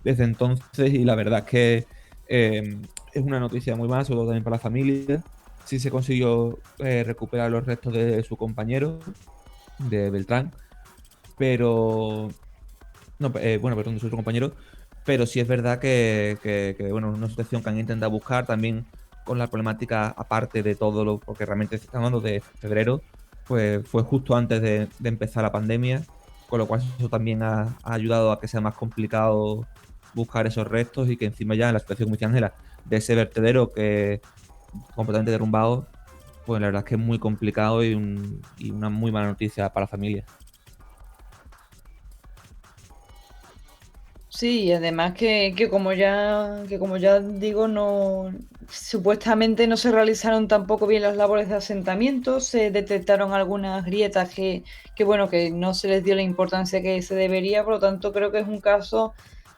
desde entonces, y la verdad es que es una noticia muy mala, sobre todo también para la familia. Sí se consiguió recuperar los restos de su compañero, de Beltrán, pero... No, bueno, perdón, de su otro compañero, pero sí es verdad bueno, una situación que han intentado buscar también con la problemática, aparte de todo lo, porque realmente estamos hablando de febrero, pues fue justo antes de empezar la pandemia, con lo cual eso también ha ayudado a que sea más complicado buscar esos restos y que encima ya en la situación, como decía Ángela, de ese vertedero que completamente derrumbado, pues la verdad es que es muy complicado y una muy mala noticia para la familia. Sí, y además que como ya digo, no supuestamente no se realizaron tampoco bien las labores de asentamiento, se detectaron algunas grietas que bueno, que no se les dio la importancia que se debería, por lo tanto creo que es un caso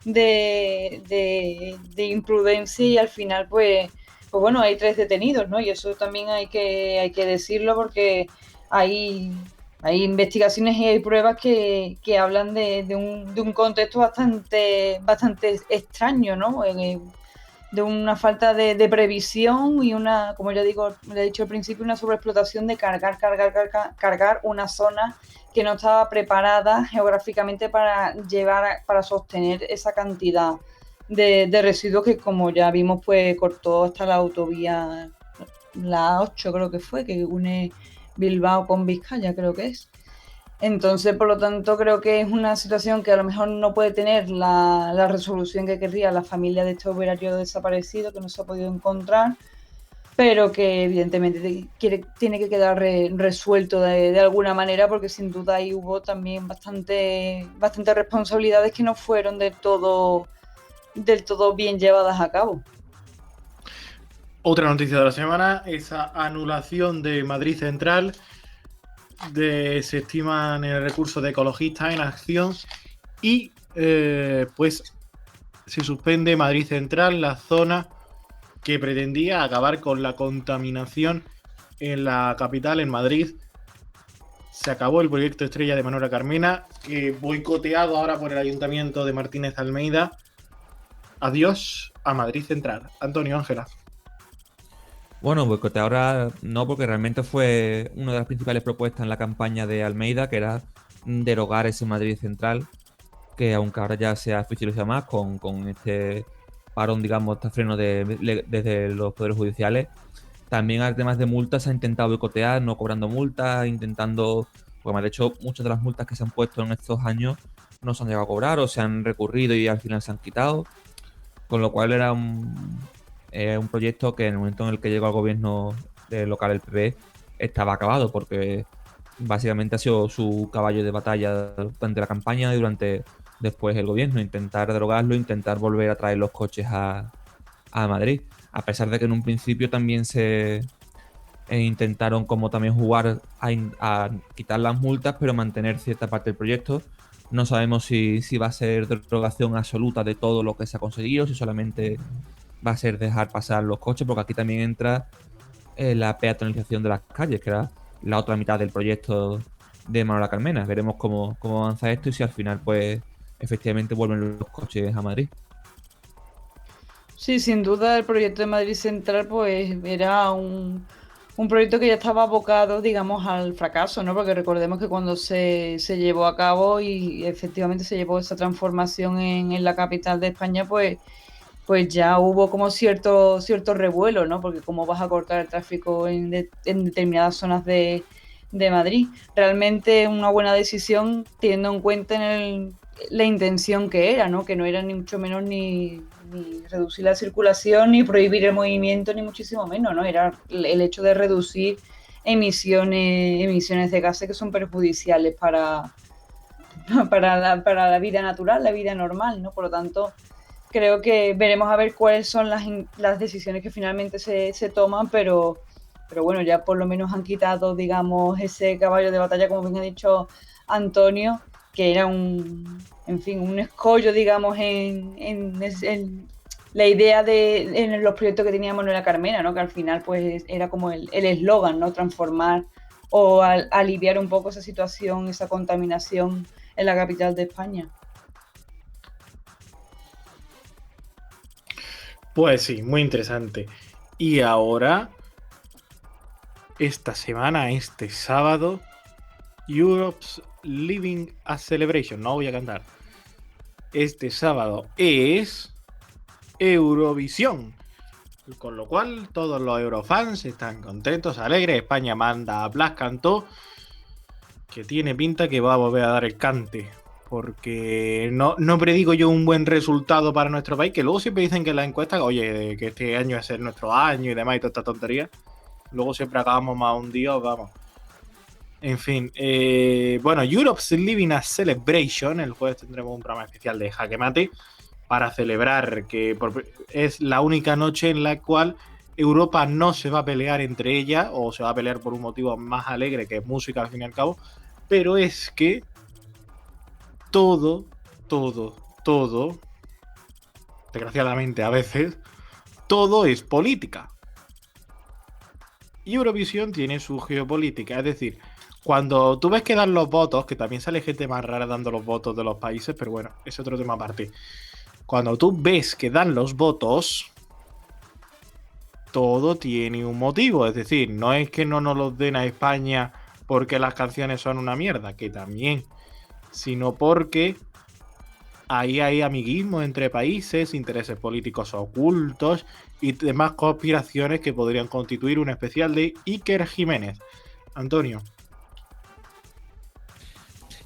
de imprudencia y al final pues bueno, hay 3 detenidos, ¿no? Y eso también hay que decirlo porque hay hay investigaciones y hay pruebas que hablan de un contexto bastante extraño, ¿no? De una falta de previsión y una, como ya digo, le he dicho al principio, una sobreexplotación de cargar una zona que no estaba preparada geográficamente para sostener esa cantidad de residuos que, como ya vimos, pues cortó hasta la autovía, la 8 creo que fue, que une Bilbao con Vizcaya, creo que es. Entonces, por lo tanto, creo que es una situación que a lo mejor no puede tener la resolución que querría la familia de este operario desaparecido, que no se ha podido encontrar, pero que evidentemente tiene que quedar resuelto de alguna manera, porque sin duda ahí hubo también bastante responsabilidades que no fueron del todo bien llevadas a cabo. Otra noticia de la semana, esa anulación de Madrid Central. Se estiman el recurso de ecologistas en acción y pues se suspende Madrid Central, la zona que pretendía acabar con la contaminación en la capital, en Madrid. Se acabó el proyecto estrella de Manuela Carmena, boicoteado ahora por el Ayuntamiento de Martínez Almeida. Adiós a Madrid Central. Antonio, Ángela. Bueno, boicote ahora no, porque realmente fue una de las principales propuestas en la campaña de Almeida, que era derogar ese Madrid Central, que aunque ahora ya se ha oficializado más con este parón, digamos, este freno desde los poderes judiciales, también además de multas se ha intentado boicotear, no cobrando multas, intentando, porque de hecho muchas de las multas que se han puesto en estos años no se han llegado a cobrar o se han recurrido y al final se han quitado, con lo cual era un proyecto que en el momento en el que llegó al gobierno local el PP estaba acabado, porque básicamente ha sido su caballo de batalla durante la campaña y durante después el gobierno, intentar derogarlo, intentar volver a traer los coches a Madrid, a pesar de que en un principio también se intentaron como también jugar a quitar las multas, pero mantener cierta parte del proyecto. No sabemos si va a ser derogación absoluta de todo lo que se ha conseguido, si solamente va a ser dejar pasar los coches, porque aquí también entra la peatonalización de las calles, que era la otra mitad del proyecto de Manuela Carmena. Veremos cómo avanza esto y si al final pues efectivamente vuelven los coches a Madrid. Sí, sin duda el proyecto de Madrid Central pues era un proyecto que ya estaba abocado, digamos, al fracaso, ¿no? Porque recordemos que cuando se llevó a cabo y efectivamente se llevó esa transformación en la capital de España, pues ya hubo como cierto revuelo, ¿no? Porque cómo vas a cortar el tráfico en determinadas zonas de Madrid. Realmente una buena decisión teniendo en cuenta la intención que era, ¿no? Que no era ni mucho menos ni reducir la circulación, ni prohibir el movimiento, ni muchísimo menos, ¿no? Era el hecho de reducir emisiones de gases que son perjudiciales para la vida natural, la vida normal, ¿no? Por lo tanto, creo que veremos a ver cuáles son las decisiones que finalmente se toman, pero bueno, ya por lo menos han quitado, digamos, ese caballo de batalla, como bien ha dicho Antonio, que era en fin, un escollo, digamos, en la idea en los proyectos que teníamos en la Carmena, ¿no? Que al final pues era como el eslogan, ¿no? Transformar o aliviar un poco esa situación, esa contaminación en la capital de España. Pues sí, muy interesante. Y ahora, esta semana, este sábado, Europe's Living a Celebration. No voy a cantar. Este sábado es Eurovisión. Con lo cual, todos los eurofans están contentos, alegres. España manda a Blas Cantó, que tiene pinta que va a volver a dar el cante. Porque no predigo yo un buen resultado para nuestro país, que luego siempre dicen que en la encuesta, oye, que este año es nuestro año y demás y toda esta tontería. Luego siempre acabamos más hundidos, vamos. En fin, bueno, Europe's Living a Celebration. El jueves tendremos un programa especial de Jaque Mate para celebrar que es la única noche en la cual Europa no se va a pelear entre ellas, o se va a pelear por un motivo más alegre, que es música al fin y al cabo, pero es que todo, desgraciadamente a veces, todo es política. Y Eurovisión tiene su geopolítica, es decir, cuando tú ves que dan los votos, que también sale gente más rara dando los votos de los países, pero bueno, es otro tema aparte. Cuando tú ves que dan los votos, todo tiene un motivo, es decir, no es que no nos los den a España porque las canciones son una mierda, que también, sino porque ahí hay amiguismo entre países, intereses políticos ocultos y demás conspiraciones que podrían constituir un especial de Iker Jiménez. Antonio.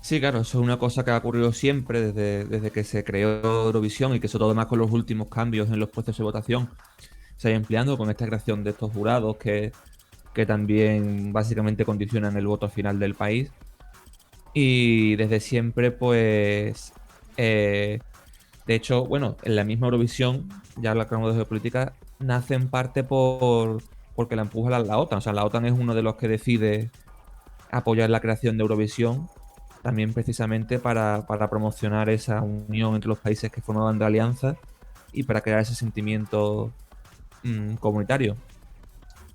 Sí, claro, eso es una cosa que ha ocurrido siempre desde que se creó Eurovisión y que sobre todo más con los últimos cambios en los puestos de votación se ha ido empleando con esta creación de estos jurados que también básicamente condicionan el voto final del país. Y desde siempre, pues, de hecho, bueno, en la misma Eurovisión, ya hablamos de geopolítica, nace en parte porque la empuja la OTAN. O sea, la OTAN es uno de los que decide apoyar la creación de Eurovisión, también precisamente para promocionar esa unión entre los países que formaban de alianza y para crear ese sentimiento comunitario.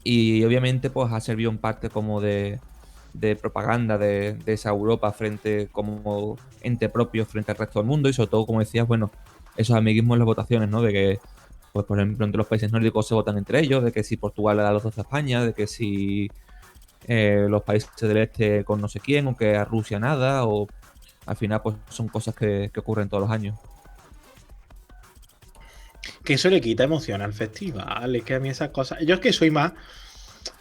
Y obviamente pues ha servido en parte como de propaganda de esa Europa frente como ente propio frente al resto del mundo, y sobre todo, como decías, bueno, esos amiguismos en las votaciones, ¿no? De que, pues por ejemplo, entre los países nórdicos se votan entre ellos, de que si Portugal le da los dos a España, de que si los países del este con no sé quién, o que a Rusia nada, o al final pues son cosas que ocurren todos los años. Que eso le quita emoción al festival, es que a mí esas cosas... Yo es que soy más...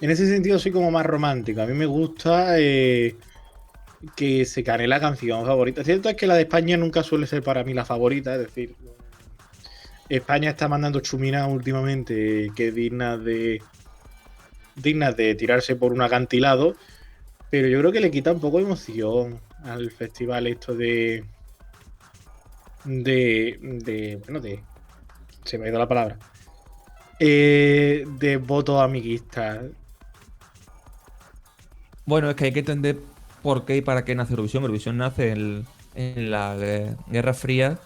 En ese sentido soy como más romántico. A mí me gusta que se gane la canción favorita. Cierto es que la de España nunca suele ser para mí la favorita, es decir, España está mandando chuminas últimamente que dignas de tirarse por un acantilado, pero yo creo que le quita un poco de emoción al festival esto se me ha ido la palabra, de votos amiguistas. Bueno, es que hay que entender por qué y para qué nace Eurovisión. Eurovisión nace en la Guerra Fría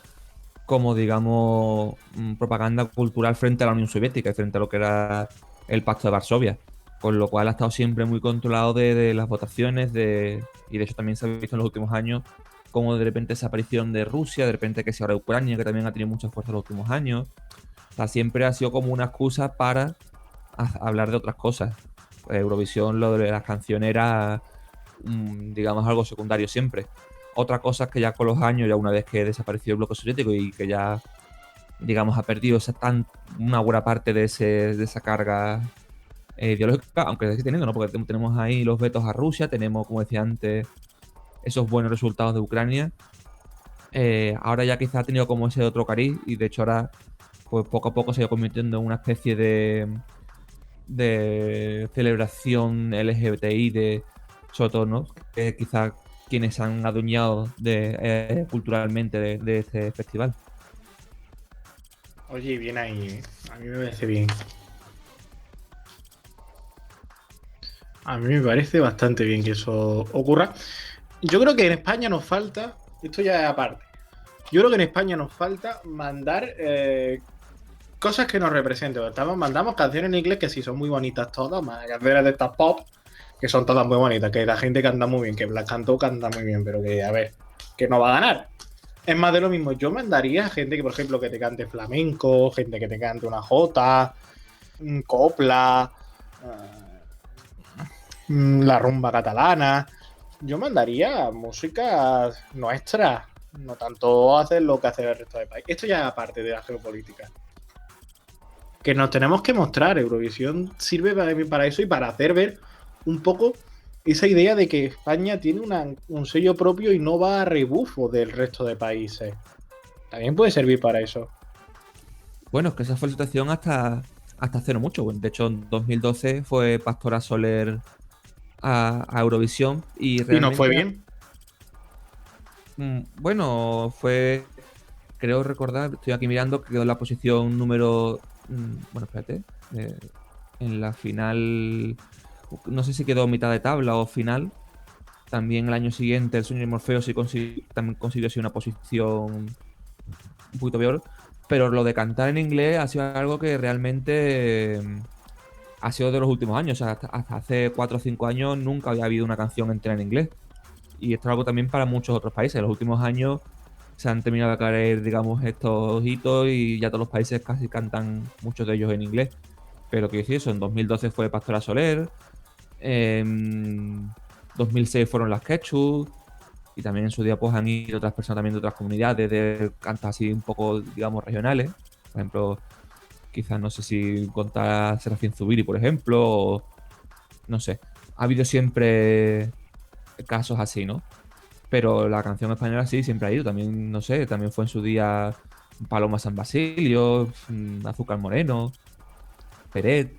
como, digamos, propaganda cultural frente a la Unión Soviética y frente a lo que era el Pacto de Varsovia. Con lo cual ha estado siempre muy controlado de las votaciones y de hecho también se ha visto en los últimos años como de repente esa aparición de Rusia, de repente que se ahora Ucrania, que también ha tenido mucha fuerza en los últimos años. O sea, siempre ha sido como una excusa para hablar de otras cosas. Eurovisión, lo de las canciones era, digamos, algo secundario siempre. Otra cosa es que ya con los años, ya una vez que desapareció el bloque soviético y que ya, digamos, ha perdido una buena parte de esa carga ideológica, aunque sigue teniendo, ¿no? Porque tenemos ahí los vetos a Rusia, tenemos, como decía antes, esos buenos resultados de Ucrania. Ahora ya quizá ha tenido como ese otro cariz y de hecho ahora, pues poco a poco se ha ido convirtiendo en una especie de celebración LGBTI, sobre todo, ¿no? Quizá quienes han adueñado culturalmente de este festival. Oye, bien ahí, ¿eh? A mí me parece bien. A mí me parece bastante bien que eso ocurra. Yo creo que en España nos falta, esto ya es aparte, yo creo que en España nos falta mandar cosas que nos representen. Mandamos canciones en inglés que sí son muy bonitas todas, más canciones de estas pop, que son todas muy bonitas, que la gente canta muy bien, que Black cantó canta muy bien, pero que, a ver, que no va a ganar. Es más de lo mismo. Yo mandaría gente que, por ejemplo, que te cante flamenco, gente que te cante una jota, copla, la rumba catalana. Yo mandaría música nuestra, no tanto hacer lo que hace el resto del país. Esto ya es aparte de la geopolítica. Que nos tenemos que mostrar. Eurovisión sirve para eso y para hacer ver un poco esa idea de que España tiene un sello propio y no va a rebufo del resto de países. También puede servir para eso. Bueno, es que esa fue la situación hasta hace no mucho. De hecho, en 2012 fue Pastora Soler a Eurovisión y realmente... ¿Y no fue bien? Bueno, creo recordar, estoy aquí mirando, que quedó en la posición número... Bueno, espérate. En la final... No sé si quedó mitad de tabla o final. También el año siguiente el Sueño de Morfeo también consiguió así una posición un poquito peor. Pero lo de cantar en inglés ha sido algo que realmente ha sido de los últimos años. O sea, hasta hace 4 o 5 años nunca había habido una canción entera en inglés. Y esto es algo también para muchos otros países. En los últimos años se han terminado de caer, digamos, estos hitos y ya todos los países casi cantan, muchos de ellos en inglés. Pero quiero decir eso, en 2012 fue Pastora Soler, en 2006 fueron las Quechus, y también en su día pues han ido otras personas también de otras comunidades, de cantas así un poco, digamos, regionales. Por ejemplo, quizás no sé si contar Serafín Zubiri, por ejemplo, o no sé. Ha habido siempre casos así, ¿no? Pero la canción española sí, siempre ha ido. También, no sé, también fue en su día Paloma San Basilio, Azúcar Moreno, Peret.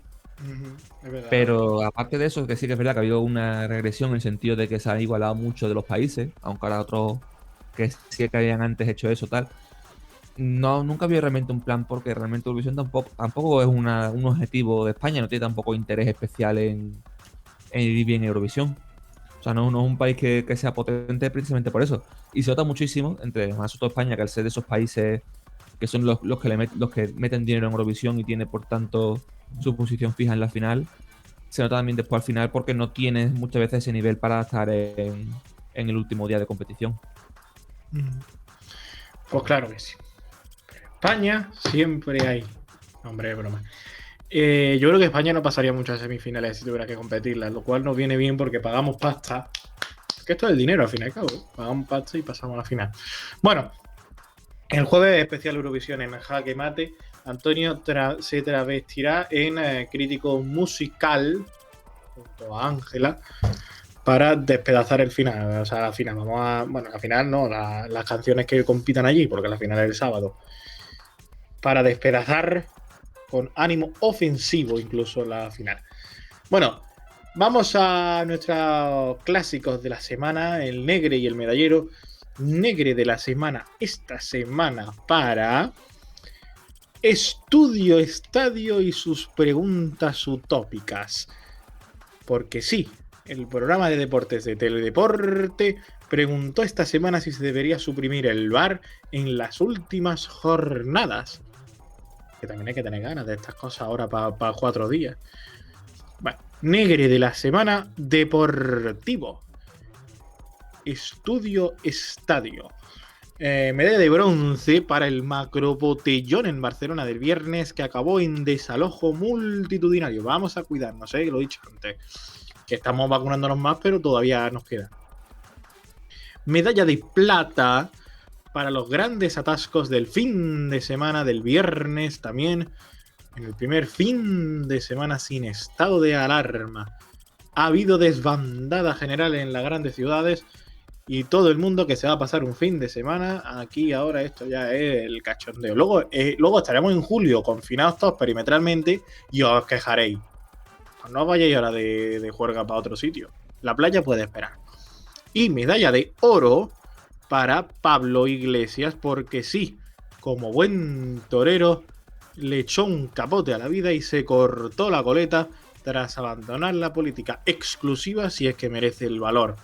Es verdad. Pero aparte de eso, que sí que es verdad que ha habido una regresión en el sentido de que se han igualado mucho de los países, aunque ahora otros que sí que habían antes hecho eso, tal. No, nunca había realmente un plan porque realmente Eurovisión tampoco es un objetivo de España, no tiene tampoco interés especial en ir bien en Eurovisión. O sea, no es un país que sea potente precisamente por eso. Y se nota muchísimo, entre más sobre todo España, que al ser de esos países que son los que meten dinero en Eurovisión y tiene por tanto su posición fija en la final, se nota también después al final porque no tienes muchas veces ese nivel para estar en el último día de competición. Pues claro que sí. España siempre hay. Hombre, es broma. Yo creo que España no pasaría muchas semifinales si tuviera que competirlas, lo cual nos viene bien porque pagamos pasta. Que esto es el dinero al fin y al cabo. Pagamos pasta y pasamos a la final. Bueno, el jueves especial Eurovisión en Jaque Mate. Antonio se travestirá en crítico musical junto a Ángela para despedazar el final. O sea, la final. Bueno, la final no, las canciones que compitan allí, porque la final es el sábado. Para despedazar con ánimo ofensivo incluso la final. Bueno, vamos a nuestros clásicos de la semana, el Negre y el Medallero. Negre de la semana, esta semana para Estudio Estadio y sus preguntas utópicas. Porque sí, el programa de deportes de Teledeporte preguntó esta semana si se debería suprimir el VAR en las últimas jornadas. Que también hay que tener ganas de estas cosas ahora para 4 días. Bueno, Negre de la semana deportivo. Estudio Estadio. Medalla de bronce para el macrobotellón en Barcelona del viernes, que acabó en desalojo multitudinario. Vamos a cuidarnos, lo he dicho antes, que estamos vacunándonos más, pero todavía nos queda. Medalla de plata para los grandes atascos del fin de semana del viernes, también en el primer fin de semana sin estado de alarma. Ha habido desbandada general en las grandes ciudades y todo el mundo que se va a pasar un fin de semana aquí ahora. Esto ya es el cachondeo. Luego estaremos en julio confinados todos perimetralmente y os quejaréis. Pues no vayáis ahora de juerga para otro sitio. La playa puede esperar. Y medalla de oro para Pablo Iglesias, porque sí, como buen torero, le echó un capote a la vida y se cortó la coleta tras abandonar la política exclusiva, si es que merece el valor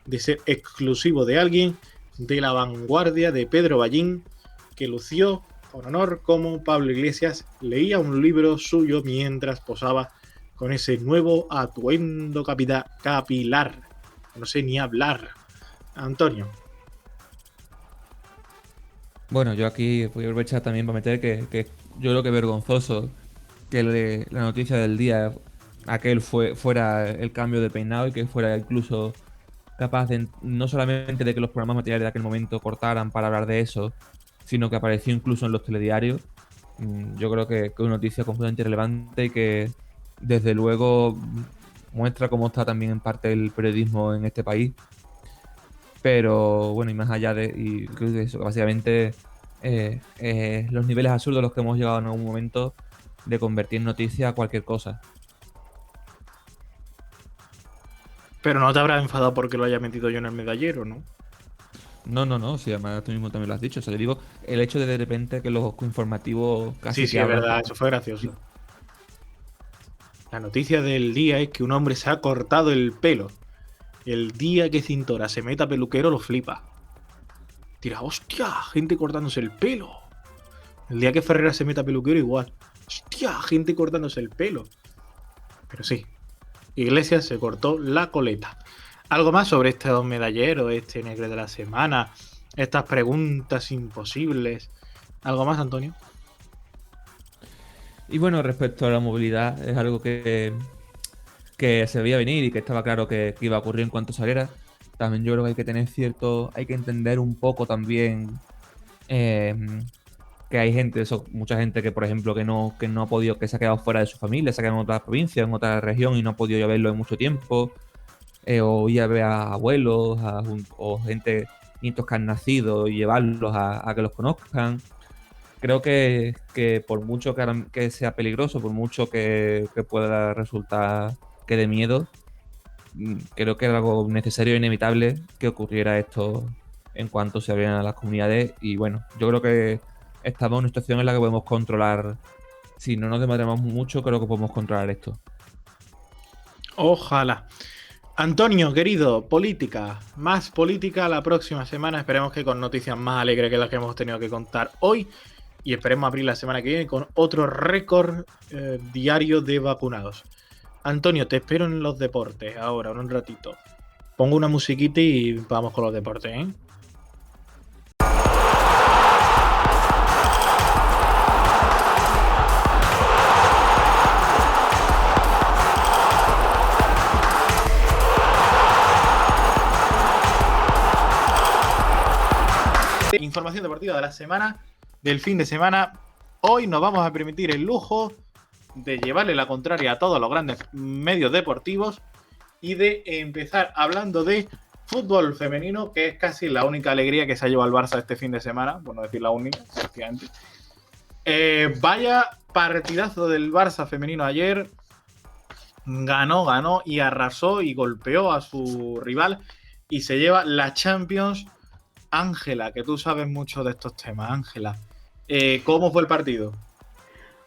de ser exclusivo de alguien, de la vanguardia de Pedro Ballín, que lució con honor como Pablo Iglesias leía un libro suyo mientras posaba con ese nuevo atuendo capilar. No sé ni hablar. Antonio. Bueno, yo aquí voy a aprovechar también para meter que yo creo que es vergonzoso que la noticia del día fuera el cambio de peinado y que fuera incluso capaz de no solamente de que los programas materiales de aquel momento cortaran para hablar de eso, sino que apareció incluso en los telediarios. Yo creo que es una noticia completamente irrelevante y que desde luego muestra cómo está también en parte el periodismo en este país. Pero bueno, y más allá y creo que eso, que básicamente los niveles absurdos a los que hemos llegado en algún momento de convertir en noticia cualquier cosa. Pero no te habrás enfadado porque lo haya metido yo en el medallero, ¿no? No, sí, además tú mismo también lo has dicho. O sea, yo digo, el hecho de repente que los informativos casi Sí, es verdad, eso fue gracioso. La noticia del día es que un hombre se ha cortado el pelo. El día que Cintora se meta peluquero lo flipa. Tira, hostia, gente cortándose el pelo. El día que Ferreira se meta peluquero igual. Hostia, gente cortándose el pelo. Pero sí, Iglesias se cortó la coleta. ¿Algo más sobre estos medalleros, este negro de la semana, estas preguntas imposibles? ¿Algo más, Antonio? Y bueno, respecto a la movilidad, es algo que se veía venir y que estaba claro que iba a ocurrir en cuanto saliera. También yo creo que hay que tener hay que entender un poco también que hay gente, mucha gente que, por ejemplo, que no ha podido, que se ha quedado fuera de su familia, se ha quedado en otra provincia, en otra región y no ha podido ir a verlo en mucho tiempo, o ir a ver a abuelos o gente, nietos que han nacido y llevarlos a que los conozcan. Creo que por mucho que sea peligroso, por mucho que pueda resultar que dé miedo, creo que era algo necesario e inevitable que ocurriera esto en cuanto se abrieran las comunidades. Y bueno, yo creo que estamos en una situación en la que podemos controlar. Si no nos demoramos mucho, creo que podemos controlar esto. Ojalá. Antonio, querido, política. Más política la próxima semana. Esperemos que con noticias más alegres que las que hemos tenido que contar hoy. Y esperemos abrir la semana que viene con otro récord diario de vacunados. Antonio, te espero en los deportes ahora, en un ratito. Pongo una musiquita y vamos con los deportes, ¿eh? Información deportiva de la semana, del fin de semana. Hoy nos vamos a permitir el lujo de llevarle la contraria a todos los grandes medios deportivos y de empezar hablando de fútbol femenino, que es casi la única alegría que se ha llevado el Barça este fin de semana, por no decir la única, efectivamente. Vaya partidazo del Barça femenino ayer. Ganó y arrasó y golpeó a su rival y se lleva la Champions. Ángela, que tú sabes mucho de estos temas, Ángela. ¿Cómo fue el partido?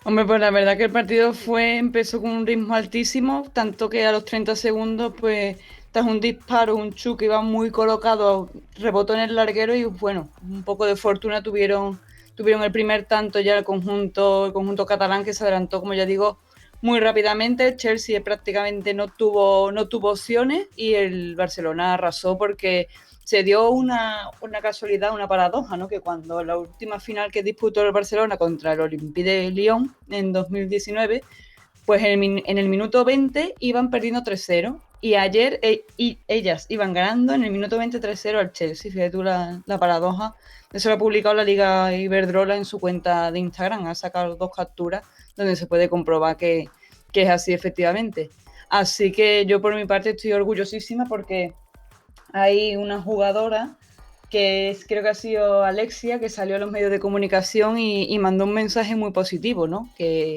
Hombre, pues la verdad que el partido empezó con un ritmo altísimo, tanto que a los 30 segundos, pues tras un disparo, un Chu que iba muy colocado, rebotó en el larguero y bueno, un poco de fortuna tuvieron el primer tanto ya el conjunto catalán, que se adelantó, como ya digo, muy rápidamente. El Chelsea prácticamente no tuvo opciones y el Barcelona arrasó porque se dio una casualidad, una paradoja, ¿no? Que cuando la última final que disputó el Barcelona contra el Olympique de Lyon en 2019, pues en el minuto 20 iban perdiendo 3-0 y ayer ellas iban ganando en el minuto 20 3-0 al Chelsea. Fíjate tú la paradoja. Eso lo ha publicado la Liga Iberdrola en su cuenta de Instagram. Ha sacado 2 capturas donde se puede comprobar que es así efectivamente. Así que yo por mi parte estoy orgullosísima porque hay una jugadora que creo que ha sido Alexia, que salió a los medios de comunicación y mandó un mensaje muy positivo, ¿no? Y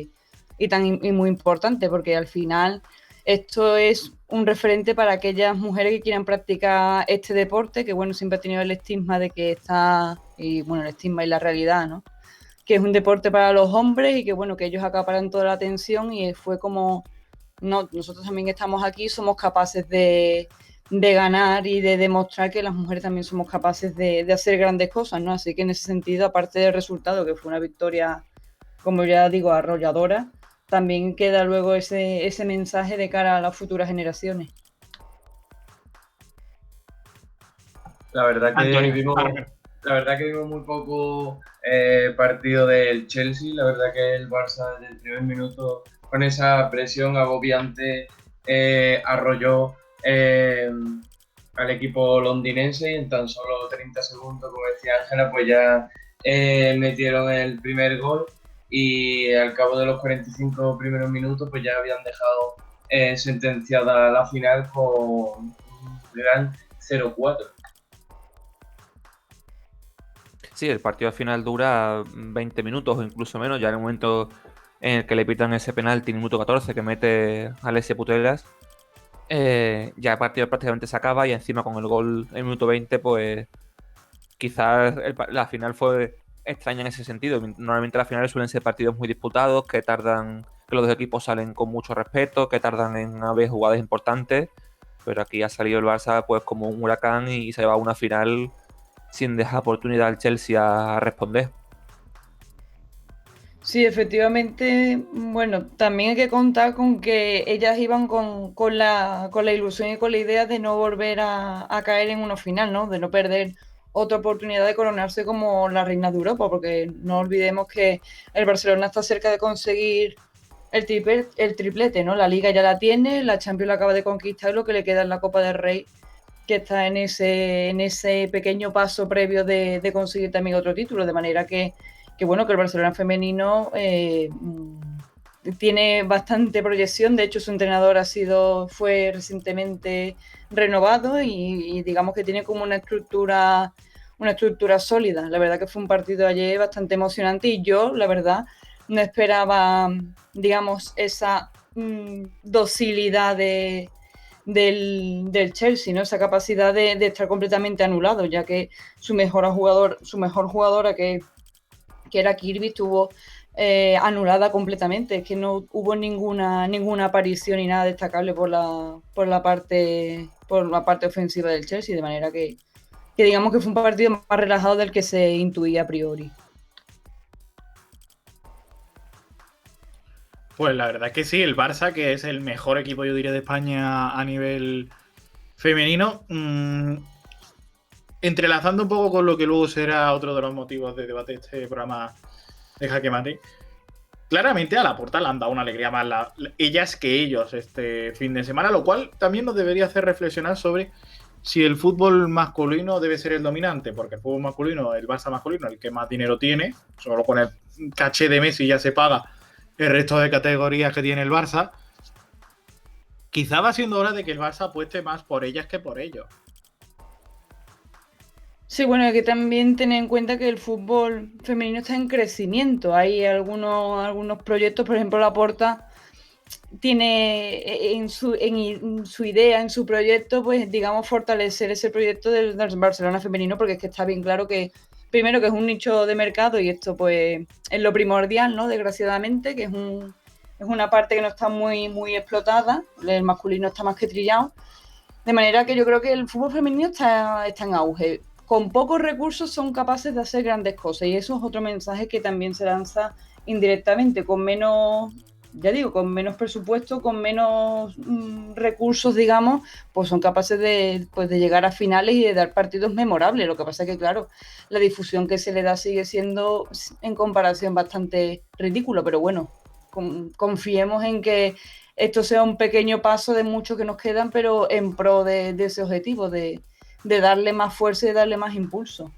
muy importante, porque al final esto es un referente para aquellas mujeres que quieran practicar este deporte, que bueno, siempre ha tenido el estigma de que está, y bueno, el estigma y la realidad, ¿no? Que es un deporte para los hombres y que bueno, que ellos acaparan toda la atención y fue como, no, nosotros también estamos aquí, somos capaces de ganar y de demostrar que las mujeres también somos capaces de hacer grandes cosas, ¿no? Así que en ese sentido, aparte del resultado, que fue una victoria, como ya digo, arrolladora, también queda luego ese mensaje de cara a las futuras generaciones. La verdad que Antonio, vimos, la verdad que vimos muy poco partido del Chelsea. La verdad que el Barça desde el primer minuto con esa presión agobiante arrolló al equipo londinense y en tan solo 30 segundos, como decía Ángela, pues ya metieron el primer gol y al cabo de los 45 primeros minutos pues ya habían dejado sentenciada la final con un gran 0-4. Sí, el partido al final dura 20 minutos o incluso menos, ya en el momento en el que le pitan ese penalti, minuto 14, que mete Alessia Putellas, ya el partido prácticamente se acaba y encima con el gol en el minuto 20, pues quizás la final fue extraña en ese sentido. Normalmente las finales suelen ser partidos muy disputados, que los dos equipos salen con mucho respeto, que tardan en haber jugadas importantes, pero aquí ha salido el Barça pues como un huracán y se va a una final sin dejar oportunidad al Chelsea a responder. Sí, efectivamente, bueno, también hay que contar con que ellas iban con la ilusión y con la idea de no volver a caer en una final, ¿no? De no perder otra oportunidad de coronarse como la reina de Europa, porque no olvidemos que el Barcelona está cerca de conseguir el triplete, ¿no? La Liga ya la tiene, la Champions la acaba de conquistar, lo que le queda es la Copa del Rey, que está en ese pequeño paso previo de conseguir también otro título, de manera que bueno, que el Barcelona femenino tiene bastante proyección. De hecho, su entrenador fue recientemente renovado y digamos que tiene como una estructura sólida. La verdad que fue un partido ayer bastante emocionante y yo, la verdad, no esperaba, digamos, esa docilidad del Chelsea, ¿no? Esa capacidad de estar completamente anulado, ya que su mejor jugadora, que era Kirby, estuvo anulada completamente. Es que no hubo ninguna aparición ni nada destacable por la parte ofensiva del Chelsea, de manera que digamos que fue un partido más relajado del que se intuía a priori. Pues la verdad es que sí, el Barça, que es el mejor equipo, yo diría, de España a nivel femenino, entrelazando un poco con lo que luego será otro de los motivos de debate de este programa de Jaque Mate, claramente a Laporta le han dado una alegría más ellas que ellos este fin de semana, lo cual también nos debería hacer reflexionar sobre si el fútbol masculino debe ser el dominante, porque el fútbol masculino, el Barça masculino, el que más dinero tiene, solo con el caché de Messi ya se paga el resto de categorías que tiene el Barça. Quizá va siendo hora de que el Barça apueste más por ellas que por ellos. Sí, bueno, hay que también tener en cuenta que el fútbol femenino está en crecimiento. Hay algunos proyectos, por ejemplo, Laporta tiene en su idea, en su proyecto, pues digamos, fortalecer ese proyecto del Barcelona femenino, porque es que está bien claro que, primero, que es un nicho de mercado y esto pues es lo primordial, ¿no? Desgraciadamente, que es una parte que no está muy explotada, el masculino está más que trillado, de manera que yo creo que el fútbol femenino está en auge. Con pocos recursos son capaces de hacer grandes cosas y eso es otro mensaje que también se lanza indirectamente. Con menos ya digo, con menos presupuesto, con menos recursos, digamos, pues son capaces de llegar a finales y de dar partidos memorables. Lo que pasa es que, claro, la difusión que se le da sigue siendo, en comparación, bastante ridículo, pero bueno, confiemos en que esto sea un pequeño paso de muchos que nos quedan, pero en pro de ese objetivo, de darle más fuerza y darle más impulso.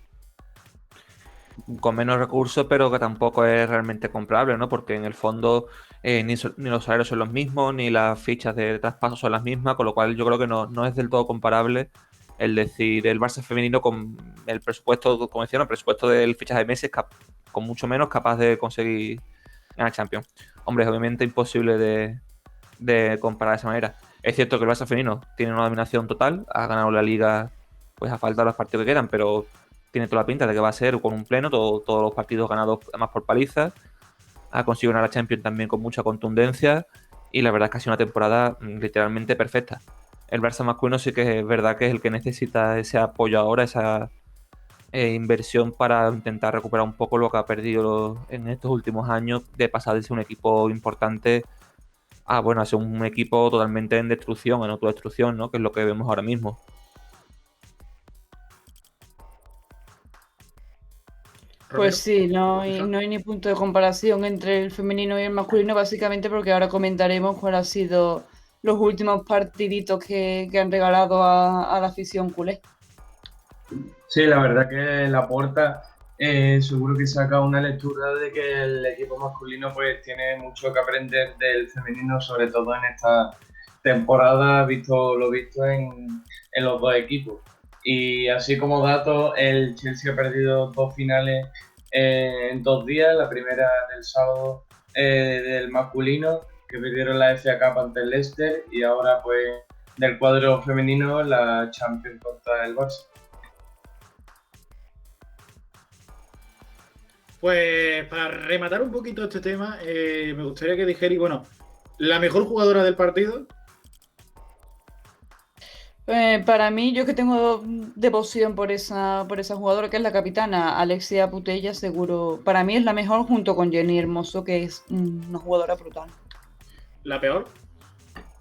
Con menos recursos, pero que tampoco es realmente comprable, ¿no? Porque en el fondo ni los salarios son los mismos, ni las fichas de traspaso son las mismas, con lo cual yo creo que no es del todo comparable el decir el Barça femenino con el presupuesto, como decía, el presupuesto del fichaje de Messi con mucho menos capaz de conseguir ganar Champions. Hombre, es obviamente imposible de comparar de esa manera. Es cierto que el Barça femenino tiene una dominación total, ha ganado la Liga pues a falta de los partidos que quedan, pero tiene toda la pinta de que va a ser con un pleno, todos los partidos ganados además por palizas. Ha conseguido ganar la Champions también con mucha contundencia y la verdad es que ha sido una temporada literalmente perfecta. El Barça masculino sí que es verdad que es el que necesita ese apoyo ahora, esa inversión para intentar recuperar un poco lo que ha perdido en estos últimos años de pasar de ser un equipo importante a ser un equipo totalmente en destrucción, en autodestrucción, ¿no? Que es lo que vemos ahora mismo. Pues sí, no hay ni punto de comparación entre el femenino y el masculino, básicamente porque ahora comentaremos cuáles han sido los últimos partiditos que han regalado a la afición culé. Sí, la verdad que Laporta seguro que saca una lectura de que el equipo masculino pues tiene mucho que aprender del femenino, sobre todo en esta temporada, visto lo visto en los dos equipos. Y así como dato, el Chelsea ha perdido 2 finales en 2 días. La primera del sábado del masculino, que perdieron la FA Cup ante el Leicester, y ahora pues del cuadro femenino la Champions contra el Barça. Pues para rematar un poquito este tema, me gustaría que dijerais, bueno, la mejor jugadora del partido. Para mí, yo que tengo devoción por esa jugadora que es la capitana, Alexia Putellas, seguro. Para mí es la mejor junto con Jenny Hermoso, que es una jugadora brutal. La peor.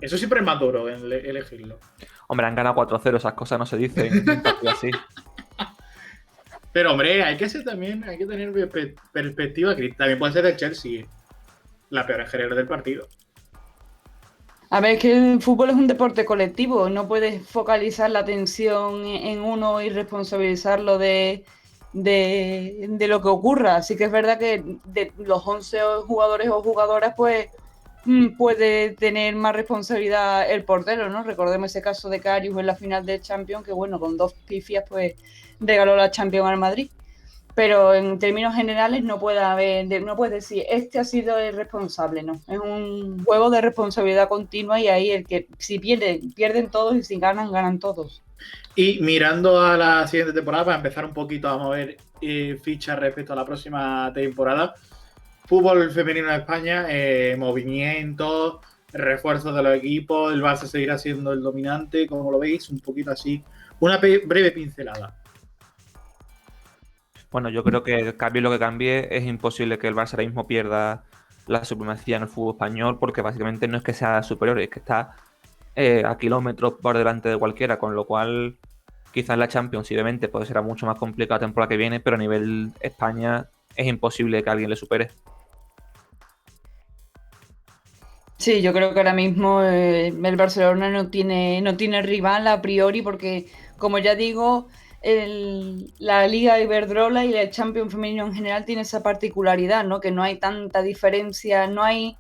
Eso siempre es más duro elegirlo. Hombre, han ganado 4-0, esas cosas no se dicen en un partido así. Pero hombre, hay que tener perspectiva, que también puede ser del Chelsea la peor en general del partido. A ver, es que el fútbol es un deporte colectivo, no puedes focalizar la atención en uno y responsabilizarlo de lo que ocurra. Así que es verdad que de los 11 jugadores o jugadoras, pues puede tener más responsabilidad el portero, ¿no? Recordemos ese caso de Karius en la final de Champions, que bueno, con 2 pifias, pues regaló la Champions al Madrid. Pero en términos generales no puedes decir, este ha sido el responsable, no. Es un juego de responsabilidad continua y ahí el que si pierden todos y si ganan todos. Y mirando a la siguiente temporada, para empezar un poquito a mover fichas respecto a la próxima temporada, fútbol femenino en España, movimientos, refuerzos de los equipos, el Barça seguirá siendo el dominante, como lo veis, un poquito así, una breve pincelada. Bueno, yo creo que cambie lo que cambie, es imposible que el Barça ahora mismo pierda la supremacía en el fútbol español, porque básicamente no es que sea superior, es que está a kilómetros por delante de cualquiera, con lo cual quizás la Champions posiblemente puede ser mucho más complicada la temporada que viene, pero a nivel España es imposible que alguien le supere. Sí, yo creo que ahora mismo el Barcelona no tiene rival a priori porque, como ya digo, la Liga Iberdrola y el Champions femenino en general tiene esa particularidad, ¿no? Que no hay tanta diferencia, no hay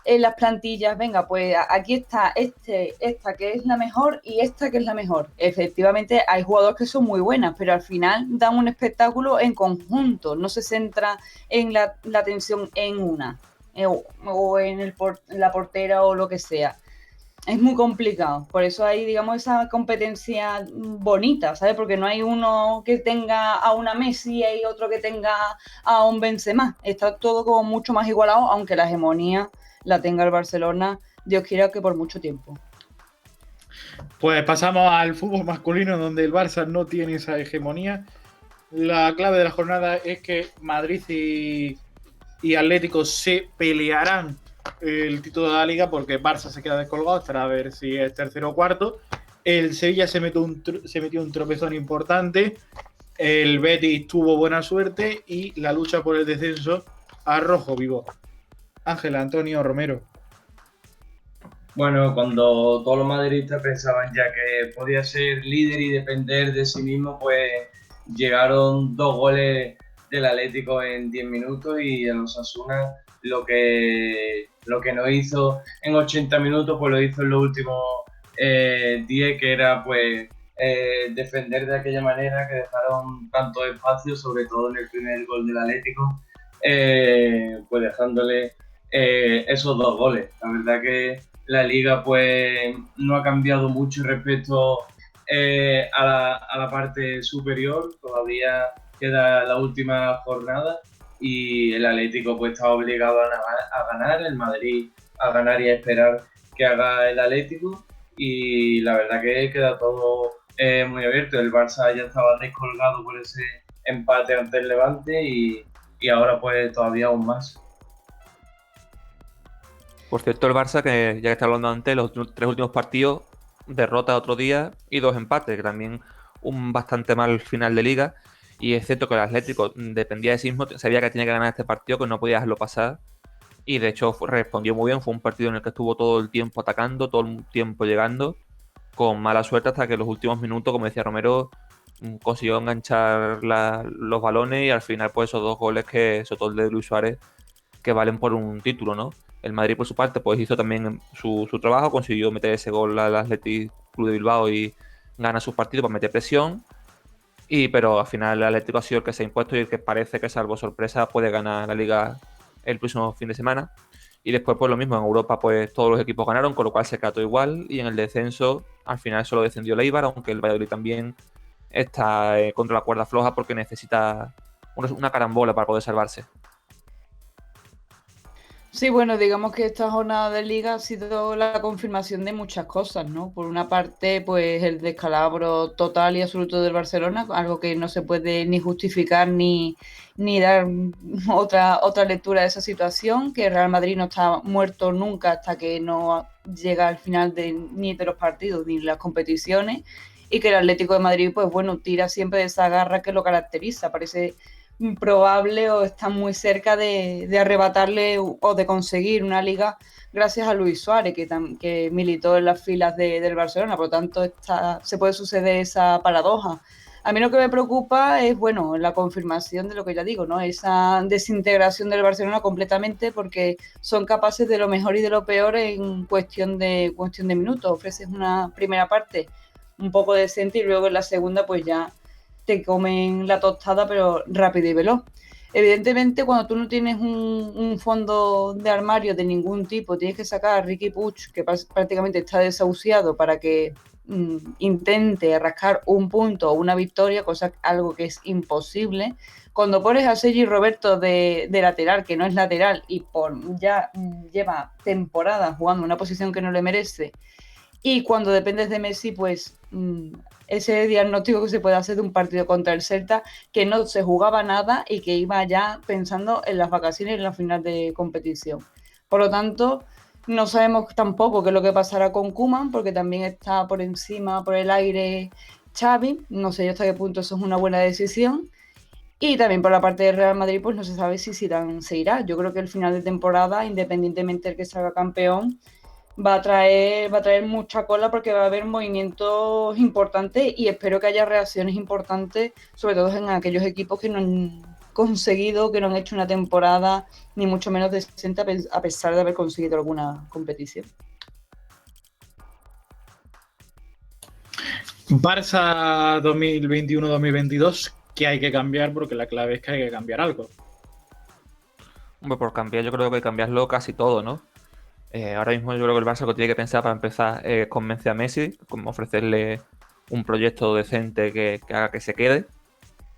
en las plantillas, venga, pues aquí está esta que es la mejor y esta que es la mejor. Efectivamente, hay jugadores que son muy buenas, pero al final dan un espectáculo en conjunto, no se centra en la atención en una. O en la portera o lo que sea. Es muy complicado. Por eso hay, digamos, esa competencia bonita, ¿sabes? Porque no hay uno que tenga a una Messi y otro que tenga a un Benzema. Está todo como mucho más igualado, aunque la hegemonía la tenga el Barcelona, Dios quiera que por mucho tiempo. Pues pasamos al fútbol masculino, donde el Barça no tiene esa hegemonía. La clave de la jornada es que Madrid y Atlético se pelearán el título de la liga porque Barça se queda descolgado, estará a ver si es tercero o cuarto. El Sevilla se metió un tropezón importante. El Betis tuvo buena suerte y la lucha por el descenso a rojo vivo. Ángel Antonio Romero. Bueno, cuando todos los madridistas pensaban ya que podía ser líder y depender de sí mismo, pues llegaron 2 goles del Atlético en 10 minutos y el Osasuna lo que no hizo en 80 minutos, pues lo hizo en los últimos 10, que era pues defender de aquella manera, que dejaron tanto espacio, sobre todo en el primer gol del Atlético, pues dejándole esos 2 goles. La verdad que la liga pues no ha cambiado mucho respecto a la parte superior, todavía queda la última jornada y el Atlético pues está obligado a ganar, el Madrid a ganar y a esperar que haga el Atlético, y la verdad que queda todo muy abierto. El Barça ya estaba descolgado por ese empate ante el Levante y ahora pues todavía aún más. Por cierto, el Barça, que ya que está hablando antes, los 3 últimos partidos, derrota otro día y 2 empates, que también un bastante mal final de liga. Y es cierto que el Atlético dependía de sí mismo, sabía que tenía que ganar este partido, que no podía dejarlo pasar. Y de hecho respondió muy bien, fue un partido en el que estuvo todo el tiempo atacando, todo el tiempo llegando, con mala suerte hasta que en los últimos minutos, como decía Romero, consiguió enganchar los balones y al final pues esos 2 goles, que sobre todo el de Luis Suárez, que valen por un título, ¿no? El Madrid, por su parte, pues hizo también su trabajo, consiguió meter ese gol al Athletic Club de Bilbao y gana sus partidos para meter presión. Pero al final el Atlético ha sido el que se ha impuesto y el que parece que, salvo sorpresa, puede ganar la Liga el próximo fin de semana. Y después, pues lo mismo, en Europa pues todos los equipos ganaron, con lo cual se quedó todo igual. Y en el descenso, al final solo descendió el Eibar, aunque el Valladolid también está contra la cuerda floja porque necesita una carambola para poder salvarse. Sí, bueno, digamos que esta jornada de liga ha sido la confirmación de muchas cosas, ¿no? Por una parte, pues el descalabro total y absoluto del Barcelona, algo que no se puede ni justificar ni dar otra lectura de esa situación, que el Real Madrid no está muerto nunca hasta que no llega al final ni de los partidos ni de las competiciones, y que el Atlético de Madrid, pues bueno, tira siempre de esa garra que lo caracteriza. Parece probable o está muy cerca de arrebatarle o de conseguir una liga gracias a Luis Suárez, que militó en las filas del Barcelona. Por lo tanto, se puede suceder esa paradoja. A mí lo que me preocupa es, bueno, la confirmación de lo que ya digo, ¿no? Esa desintegración del Barcelona completamente, porque son capaces de lo mejor y de lo peor en cuestión de minutos. Ofreces una primera parte un poco decente y luego en la segunda pues ya te comen la tostada, pero rápido y veloz. Evidentemente, cuando tú no tienes un fondo de armario de ningún tipo, tienes que sacar a Riqui Puig, que prácticamente está desahuciado, para que intente rascar un punto o una victoria, algo que es imposible. Cuando pones a Sergi Roberto de lateral, que no es lateral, y ya lleva temporadas jugando una posición que no le merece, y cuando dependes de Messi, pues ese diagnóstico que se puede hacer de un partido contra el Celta, que no se jugaba nada y que iba ya pensando en las vacaciones y en la final de competición. Por lo tanto, no sabemos tampoco qué es lo que pasará con Koeman, porque también está por encima, por el aire, Xavi. No sé yo hasta qué punto eso es una buena decisión. Y también por la parte del Real Madrid, pues no se sabe si Zidane se irá. Yo creo que el final de temporada, independientemente del que salga campeón, va a traer mucha cola, porque va a haber movimientos importantes y espero que haya reacciones importantes, sobre todo en aquellos equipos que no han conseguido, que no han hecho una temporada ni mucho menos decente, a pesar de haber conseguido alguna competición. Barça 2021-2022, que hay que cambiar, porque la clave es que hay que cambiar algo. Hombre, por cambiar, yo creo que hay que cambiarlo casi todo, ¿no? Ahora mismo yo creo que el Barça lo que tiene que pensar para empezar es convencer a Messi, como ofrecerle un proyecto decente que haga que se quede,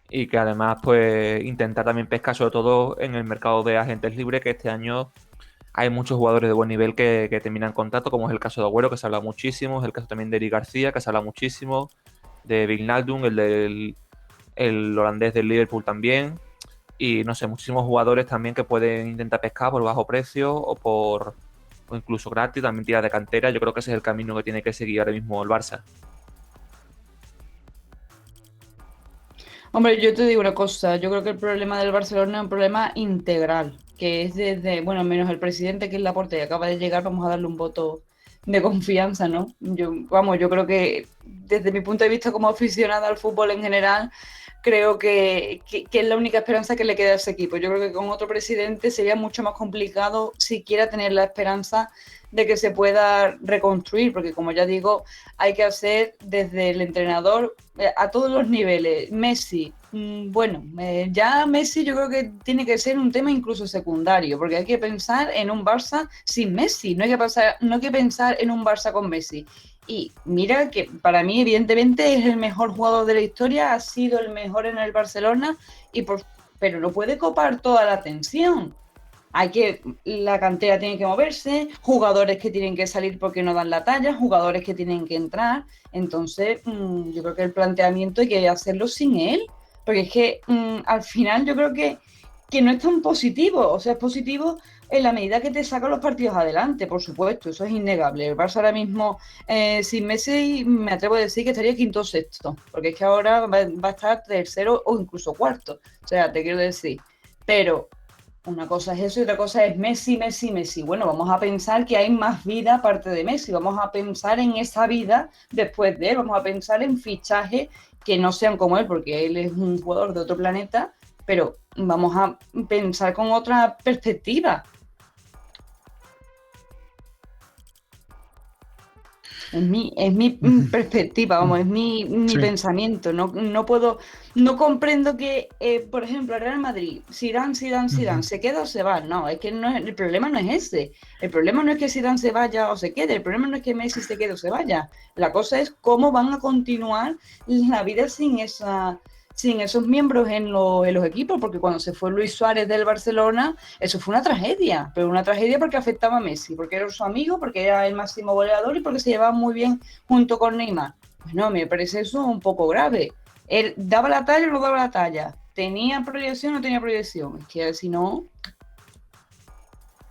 y que además pues intentar también pescar sobre todo en el mercado de agentes libres, que este año hay muchos jugadores de buen nivel que terminan contrato, como es el caso de Agüero, que se habla muchísimo, es el caso también de Eric García, que se habla muchísimo, de Wijnaldum, el holandés del Liverpool también. y no sé, muchísimos jugadores también que pueden intentar pescar por bajo precio o incluso gratis, también tirar de cantera. Yo creo que ese es el camino que tiene que seguir ahora mismo el Barça. Hombre, yo te digo una cosa, yo creo que el problema del Barcelona es un problema integral, que es desde, bueno, menos el presidente que es Laporta y acaba de llegar, vamos a darle un voto de confianza, ¿no? Yo creo que desde mi punto de vista como aficionada al fútbol en general, creo que es la única esperanza que le queda a ese equipo. Yo creo que con otro presidente sería mucho más complicado siquiera tener la esperanza de que se pueda reconstruir, porque como ya digo, hay que hacer desde el entrenador a todos los niveles. Messi, ya Messi yo creo que tiene que ser un tema incluso secundario, porque hay que pensar en un Barça sin Messi, no hay que pensar en un Barça con Messi. Y mira que para mí evidentemente es el mejor jugador de la historia, ha sido el mejor en el Barcelona, pero no puede copar toda la atención. La cantera tiene que moverse, jugadores que tienen que salir porque no dan la talla, jugadores que tienen que entrar. Entonces, yo creo que el planteamiento hay que hacerlo sin él, porque es que al final yo creo que no es tan positivo. O sea, es positivo en la medida que te saca los partidos adelante, por supuesto, eso es innegable. El Barça ahora mismo, sin Messi, me atrevo a decir que estaría quinto o sexto, porque es que ahora va a estar tercero o incluso cuarto. O sea, te quiero decir, pero una cosa es eso y otra cosa es Messi, Messi, Messi. Bueno, vamos a pensar que hay más vida aparte de Messi. Vamos a pensar en esa vida después de él. Vamos a pensar en fichajes que no sean como él, porque él es un jugador de otro planeta, pero vamos a pensar con otra perspectiva. Es mi perspectiva, vamos, es mi Sí. pensamiento. No comprendo que, por ejemplo, el Real Madrid, Zidane, ¿se queda o se va? No, es que el problema no es ese. El problema no es que Zidane se vaya o se quede, el problema no es que Messi se quede o se vaya. La cosa es cómo van a continuar la vida sin esos miembros en los equipos, porque cuando se fue Luis Suárez del Barcelona, eso fue una tragedia, pero una tragedia porque afectaba a Messi, porque era su amigo, porque era el máximo goleador y porque se llevaba muy bien junto con Neymar. No, me parece eso un poco grave. ¿Él daba la talla o no daba la talla? ¿Tenía proyección o no tenía proyección? Es que si no...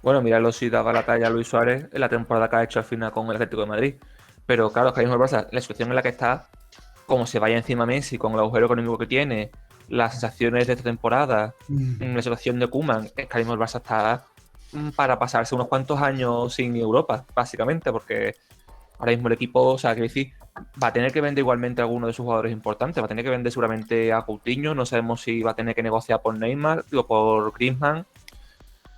Bueno, míralo si daba la talla a Luis Suárez en la temporada que ha hecho al final con el Atlético de Madrid. Pero claro, es que ahí mismo el Barça, la situación en la que está, como se vaya encima Messi con el agujero económico que tiene, las sensaciones de esta temporada, la situación de Koeman, es que ahora mismo el Barça está para pasarse unos cuantos años sin Europa, básicamente, porque ahora mismo el equipo, o sea, quiero decir, va a tener que vender igualmente a alguno de sus jugadores importantes, va a tener que vender seguramente a Coutinho, no sabemos si va a tener que negociar por Neymar o por Griezmann.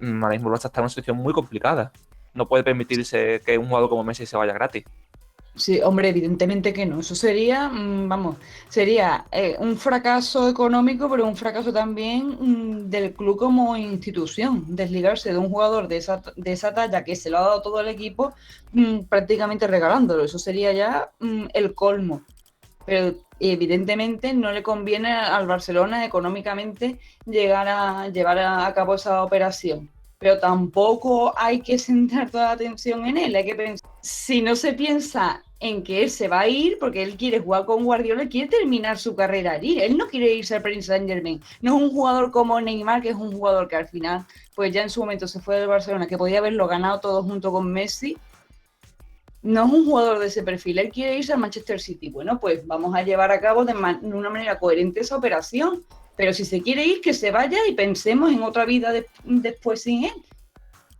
Ahora mismo el Barça está en una situación muy complicada. No puede permitirse que un jugador como Messi se vaya gratis. Sí, hombre, evidentemente que no. Eso sería, sería un fracaso económico, pero un fracaso también del club como institución. Desligarse de un jugador de esa talla que se lo ha dado todo el equipo, prácticamente regalándolo. Eso sería ya el colmo. Pero evidentemente no le conviene al Barcelona económicamente llegar a llevar a cabo esa operación. Pero tampoco hay que centrar toda la atención en él. Hay que pensar, si no se piensa en que él se va a ir porque él quiere jugar con Guardiola, quiere terminar su carrera allí. Él no quiere irse al Paris Saint-Germain. No es un jugador como Neymar, que es un jugador que al final, pues ya en su momento se fue del Barcelona, que podía haberlo ganado todo junto con Messi. No es un jugador de ese perfil, él quiere irse al Manchester City. Bueno, pues vamos a llevar a cabo de una manera coherente esa operación. Pero si se quiere ir, que se vaya y pensemos en otra vida después sin él.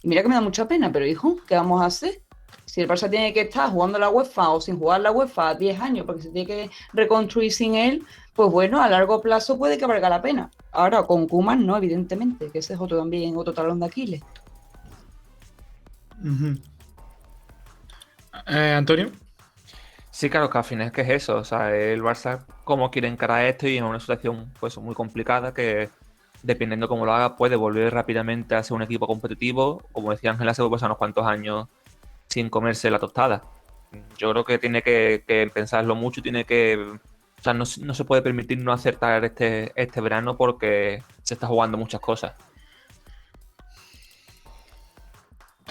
Y mira que me da mucha pena, pero hijo, ¿qué vamos a hacer? Si el Barça tiene que estar jugando la UEFA o sin jugar la UEFA 10 años porque se tiene que reconstruir sin él, pues bueno, a largo plazo puede que valga la pena. Ahora, con Koeman no, evidentemente, que ese es otro talón de Aquiles. Antonio. Sí, claro, que al final es que es eso. O sea, el Barça, cómo quiere encarar esto y en una situación pues muy complicada que, dependiendo cómo lo haga, puede volver rápidamente a ser un equipo competitivo. Como decía Ángela, se puede pasar unos cuantos años sin comerse la tostada. Yo creo que tiene que pensarlo mucho, tiene que... O sea, no se puede permitir no acertar este verano porque se está jugando muchas cosas.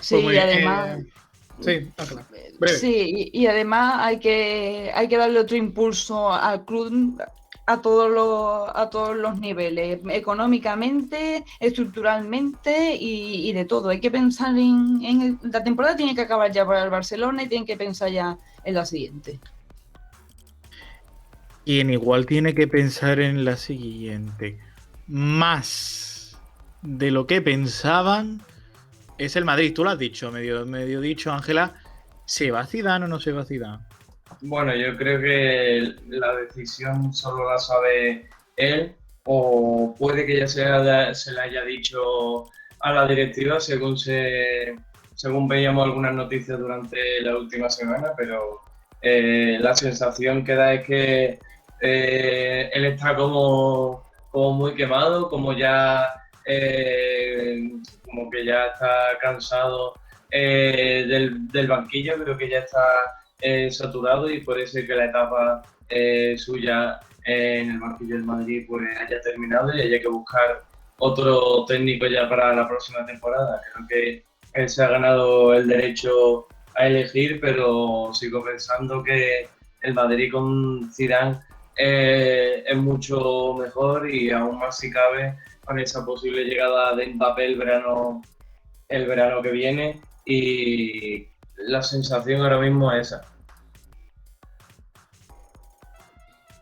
Sí, Pues muy y bien, además... sí, Ángela. Breve. Sí, y además hay que darle otro impulso al club a todos los niveles, económicamente, estructuralmente y de todo. Hay que pensar la temporada tiene que acabar ya para el Barcelona y tienen que pensar ya en la siguiente. Quien igual tiene que pensar en la siguiente, más de lo que pensaban, es el Madrid. Tú lo has dicho, medio dicho, Ángela. ¿Se va Zidane o no se va Zidane? Bueno, yo creo que la decisión solo la sabe él, o puede que ya se le haya dicho a la directiva según veíamos algunas noticias durante la última semana, pero la sensación que da es que él está como muy quemado, como que ya está cansado del banquillo, creo que ya está saturado y puede ser que la etapa suya en el banquillo del Madrid pues haya terminado y haya que buscar otro técnico ya para la próxima temporada. Creo que él se ha ganado el derecho a elegir, pero sigo pensando que el Madrid con Zidane es mucho mejor y aún más si cabe con esa posible llegada de Mbappé el verano que viene y la sensación ahora mismo es esa.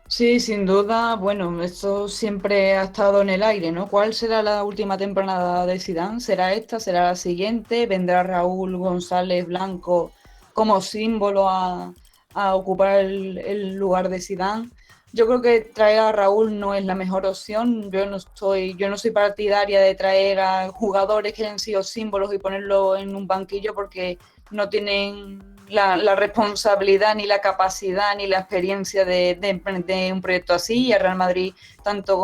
Sí, sin duda, bueno, esto siempre ha estado en el aire, ¿no? ¿Cuál será la última temporada de Zidane? ¿Será esta? ¿Será la siguiente? ¿Vendrá Raúl González Blanco como símbolo a ocupar el lugar de Zidane? Yo creo que traer a Raúl no es la mejor opción. Yo no soy partidaria de traer a jugadores que hayan sido símbolos y ponerlos en un banquillo porque no tienen la responsabilidad, ni la capacidad, ni la experiencia de un proyecto así. Y al Real Madrid, tanto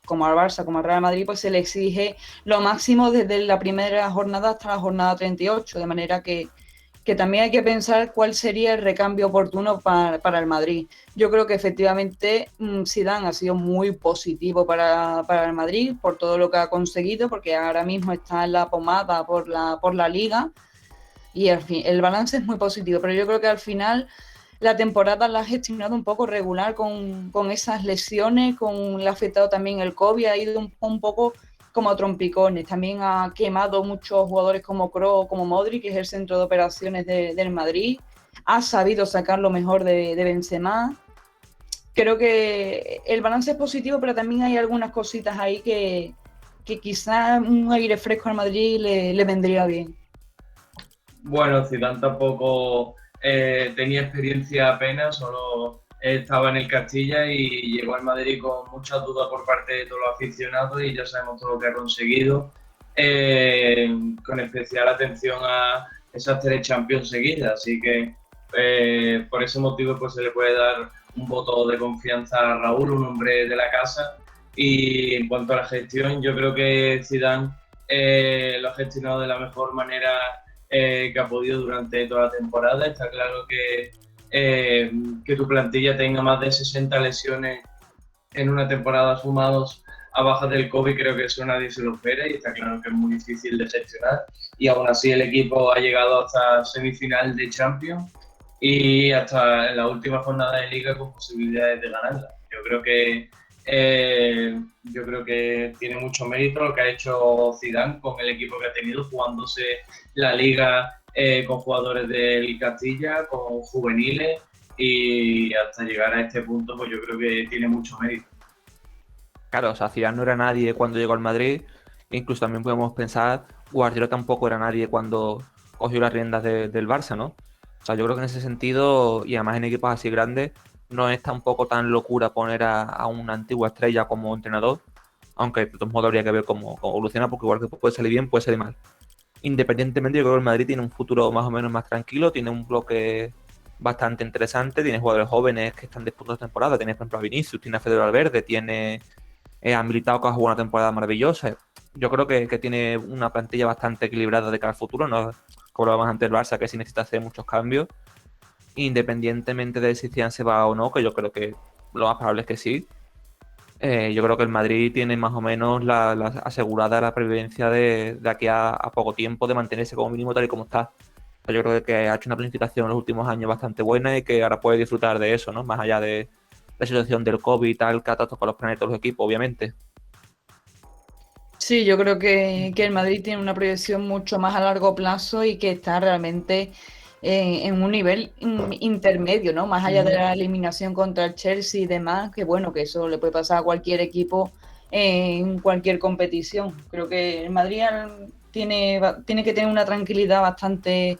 como al Barça, como al Real Madrid, pues se le exige lo máximo desde la primera jornada hasta la jornada 38, de manera que también hay que pensar cuál sería el recambio oportuno para el Madrid. Yo creo que efectivamente Zidane ha sido muy positivo para el Madrid por todo lo que ha conseguido, porque ahora mismo está en la pomada por la Liga, y el balance es muy positivo, pero yo creo que al final la temporada la ha gestionado un poco regular con esas lesiones, le ha afectado también el COVID, ha ido un poco como a trompicones. También ha quemado muchos jugadores como Kroos, como Modric, que es el centro de operaciones del Madrid. Ha sabido sacar lo mejor de Benzema. Creo que el balance es positivo, pero también hay algunas cositas ahí que quizás un aire fresco al Madrid le vendría bien. Bueno, Zidane tampoco tenía experiencia apenas, solo estaba en el Castilla y llegó al Madrid con muchas dudas por parte de todos los aficionados y ya sabemos todo lo que ha conseguido, con especial atención a esas 3 Champions seguidas, así que por ese motivo pues se le puede dar un voto de confianza a Raúl, un hombre de la casa. Y en cuanto a la gestión, yo creo que Zidane lo ha gestionado de la mejor manera que ha podido durante toda la temporada. Está claro que tu plantilla tenga más de 60 lesiones en una temporada sumados a bajas del COVID, creo que eso nadie se lo espera y está claro que es muy difícil de gestionar. Y aún así el equipo ha llegado hasta semifinal de Champions y hasta la última jornada de Liga con posibilidades de ganarla. Yo creo que tiene mucho mérito lo que ha hecho Zidane con el equipo que ha tenido, jugándose la Liga con jugadores del Castilla, con juveniles y hasta llegar a este punto, pues yo creo que tiene mucho mérito. Claro, o sea, Zidane no era nadie cuando llegó al Madrid. Incluso también podemos pensar, Guardiola tampoco era nadie cuando cogió las riendas del Barça, ¿no? O sea, yo creo que en ese sentido, y además en equipos así grandes, no es tampoco tan locura poner a una antigua estrella como entrenador, aunque de todos modos habría que ver cómo evoluciona, porque igual que puede salir bien, puede salir mal. Independientemente, yo creo que el Madrid tiene un futuro más o menos más tranquilo, tiene un bloque bastante interesante, tiene jugadores jóvenes que están disputando temporada, tiene por ejemplo a Vinicius, tiene a Fede Valverde, tiene a Militao que ha jugado una temporada maravillosa. Yo creo que tiene una plantilla bastante equilibrada de cara al futuro, no como lo vamos antes del Barça, que sí necesita hacer muchos cambios, independientemente de si Zidane se va o no, que yo creo que lo más probable es que sí. Yo creo que el Madrid tiene más o menos asegurada la previvencia de aquí a poco tiempo de mantenerse como mínimo tal y como está. Yo creo que ha hecho una planificación en los últimos años bastante buena y que ahora puede disfrutar de eso, ¿no? Más allá de la situación del COVID y tal, que ha tocado los planetas de los equipos, obviamente. Sí, yo creo que el Madrid tiene una proyección mucho más a largo plazo y que está realmente en un nivel intermedio, ¿no? Más allá de la eliminación contra el Chelsea y demás, que bueno, que eso le puede pasar a cualquier equipo en cualquier competición. Creo que el Madrid tiene que tener una tranquilidad bastante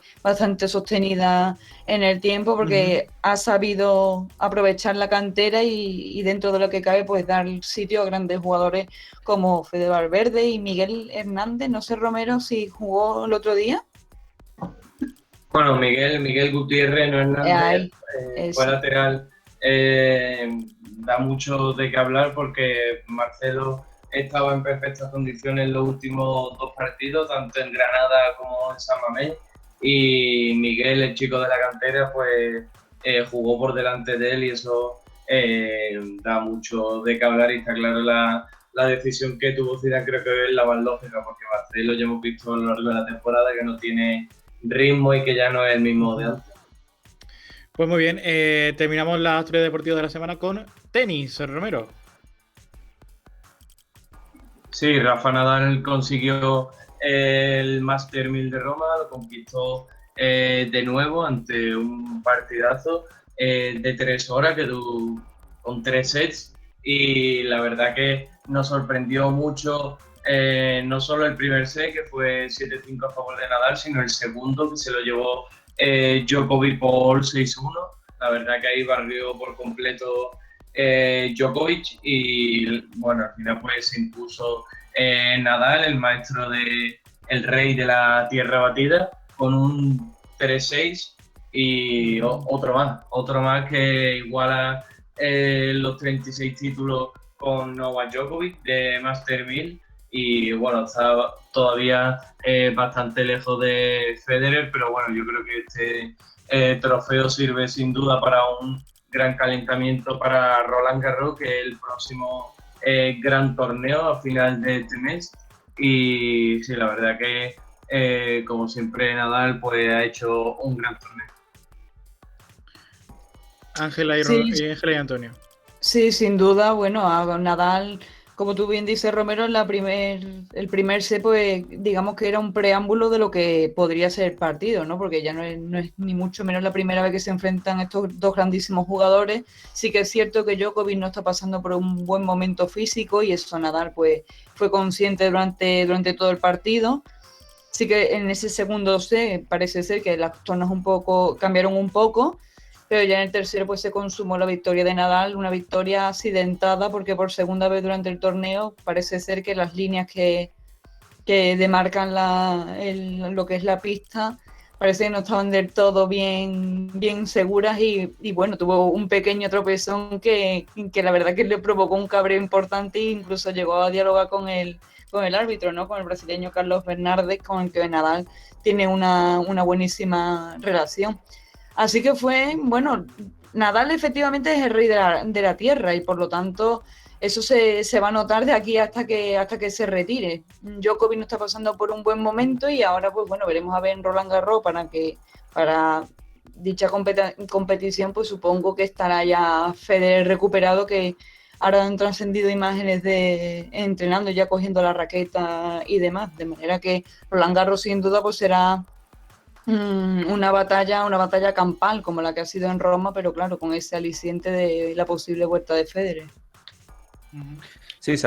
sostenida en el tiempo, porque ha sabido aprovechar la cantera y dentro de lo que cabe, pues dar sitio a grandes jugadores como Fede Valverde y Miguel Hernández. No sé, Romero, si jugó el otro día. Bueno, Miguel Gutiérrez, no Hernández, fue Eso. lateral. Da mucho de qué hablar porque Marcelo estaba en perfectas condiciones en los últimos 2 partidos, tanto en Granada como en San Mamés. Y Miguel, el chico de la cantera, pues jugó por delante de él y eso da mucho de qué hablar. Y está claro la decisión que tuvo Zidane, creo que es la más lógica, porque Marcelo ya hemos visto a lo largo de la temporada que no tiene ritmo y que ya no es el mismo de antes. Pues muy bien, terminamos la actualidad deportiva de la semana con tenis, Romero. Sí, Rafa Nadal consiguió el Master 1000 de Roma, lo conquistó de nuevo ante un partidazo de 3 horas con 3 sets, y la verdad que nos sorprendió mucho no solo el primer set, que fue 7-5 a favor de Nadal, sino el segundo, que se lo llevó Djokovic por 6-1. La verdad que ahí barrió por completo Djokovic y bueno, al final pues se impuso Nadal, el maestro el rey de la tierra batida, con un 3-6 y otro más que iguala los 36 títulos con Novak Djokovic de Master 1000. Y bueno, está todavía bastante lejos de Federer, pero bueno, yo creo que este trofeo sirve sin duda para un gran calentamiento para Roland Garros, que es el próximo gran torneo a final de este mes. Y sí, la verdad que como siempre Nadal pues ha hecho un gran torneo. Ángela Sí, y Antonio. sí, sin duda. Bueno, a Nadal, como tú bien dices, Romero, el primer set, pues digamos que era un preámbulo de lo que podría ser el partido, ¿no? Porque ya no es ni mucho menos la primera vez que se enfrentan estos dos grandísimos jugadores. Sí que es cierto que Djokovic no está pasando por un buen momento físico y eso Nadal pues fue consciente durante todo el partido. Sí que en ese segundo set parece ser que las tornas cambiaron un poco, pero ya en el tercero pues se consumó la victoria de Nadal, una victoria accidentada porque por segunda vez durante el torneo parece ser que las líneas que demarcan lo que es la pista parece que no estaban del todo bien seguras y bueno, tuvo un pequeño tropezón que la verdad que le provocó un cabreo importante e incluso llegó a dialogar con el árbitro, ¿no? Con el brasileño Carlos Bernardes, con el que Nadal tiene una buenísima relación. Así que bueno, Nadal efectivamente es el rey de la tierra y por lo tanto eso se va a notar de aquí hasta que se retire. Djokovic no está pasando por un buen momento y ahora pues bueno, veremos a ver en Roland Garros para dicha competición, pues supongo que estará ya Federer recuperado, que ahora han trascendido imágenes de entrenando, ya cogiendo la raqueta y demás, de manera que Roland Garros sin duda pues será una batalla campal como la que ha sido en Roma, pero claro, con ese aliciente de la posible vuelta de Federer. Sí, es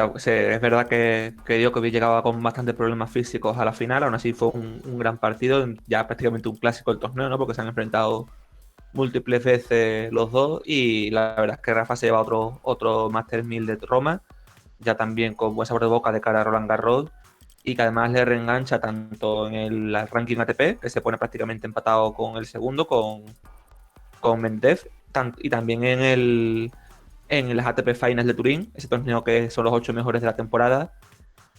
verdad que Djokovic llegaba con bastantes problemas físicos a la final, aún así fue un gran partido, ya prácticamente un clásico del torneo, ¿no? Porque se han enfrentado múltiples veces los dos y la verdad es que Rafa se lleva otro Master 1000 de Roma, ya también con buen sabor de boca de cara a Roland Garros y que además le reengancha tanto en el ranking ATP, que se pone prácticamente empatado con el segundo, con Mendev, y también en las ATP Finals de Turín, ese torneo que son los 8 mejores de la temporada,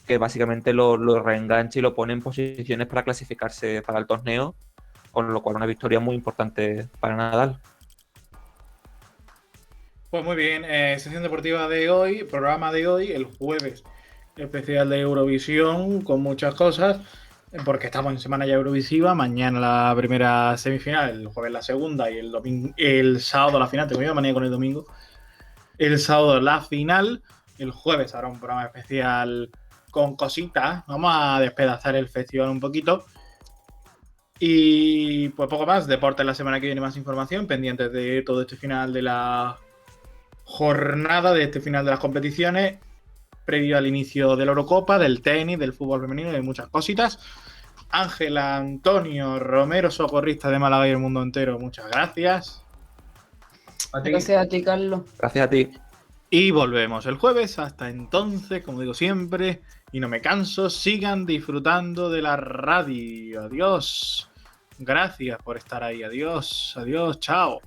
que básicamente lo reengancha y lo pone en posiciones para clasificarse para el torneo, con lo cual una victoria muy importante para Nadal. Pues muy bien, sesión deportiva de hoy, programa de hoy, el jueves especial de Eurovisión con muchas cosas, porque estamos en semana ya Eurovisiva, mañana la primera semifinal, el jueves la segunda y el sábado la final, tengo yo manía con el domingo. El sábado la final. El jueves habrá un programa especial con cositas. Vamos a despedazar el festival un poquito. Y pues poco más. Deportes la semana que viene, más información. Pendientes de todo este final de la jornada, de este final de las competiciones. Previo al inicio de la Eurocopa, del tenis, del fútbol femenino y de muchas cositas. Ángel Antonio Romero, socorrista de Málaga y el mundo entero, muchas gracias. A ti. Gracias a ti, Carlos. Gracias a ti. Y volvemos el jueves. Hasta entonces, como digo siempre, y no me canso, sigan disfrutando de la radio. Adiós. Gracias por estar ahí. Adiós. Adiós. Chao.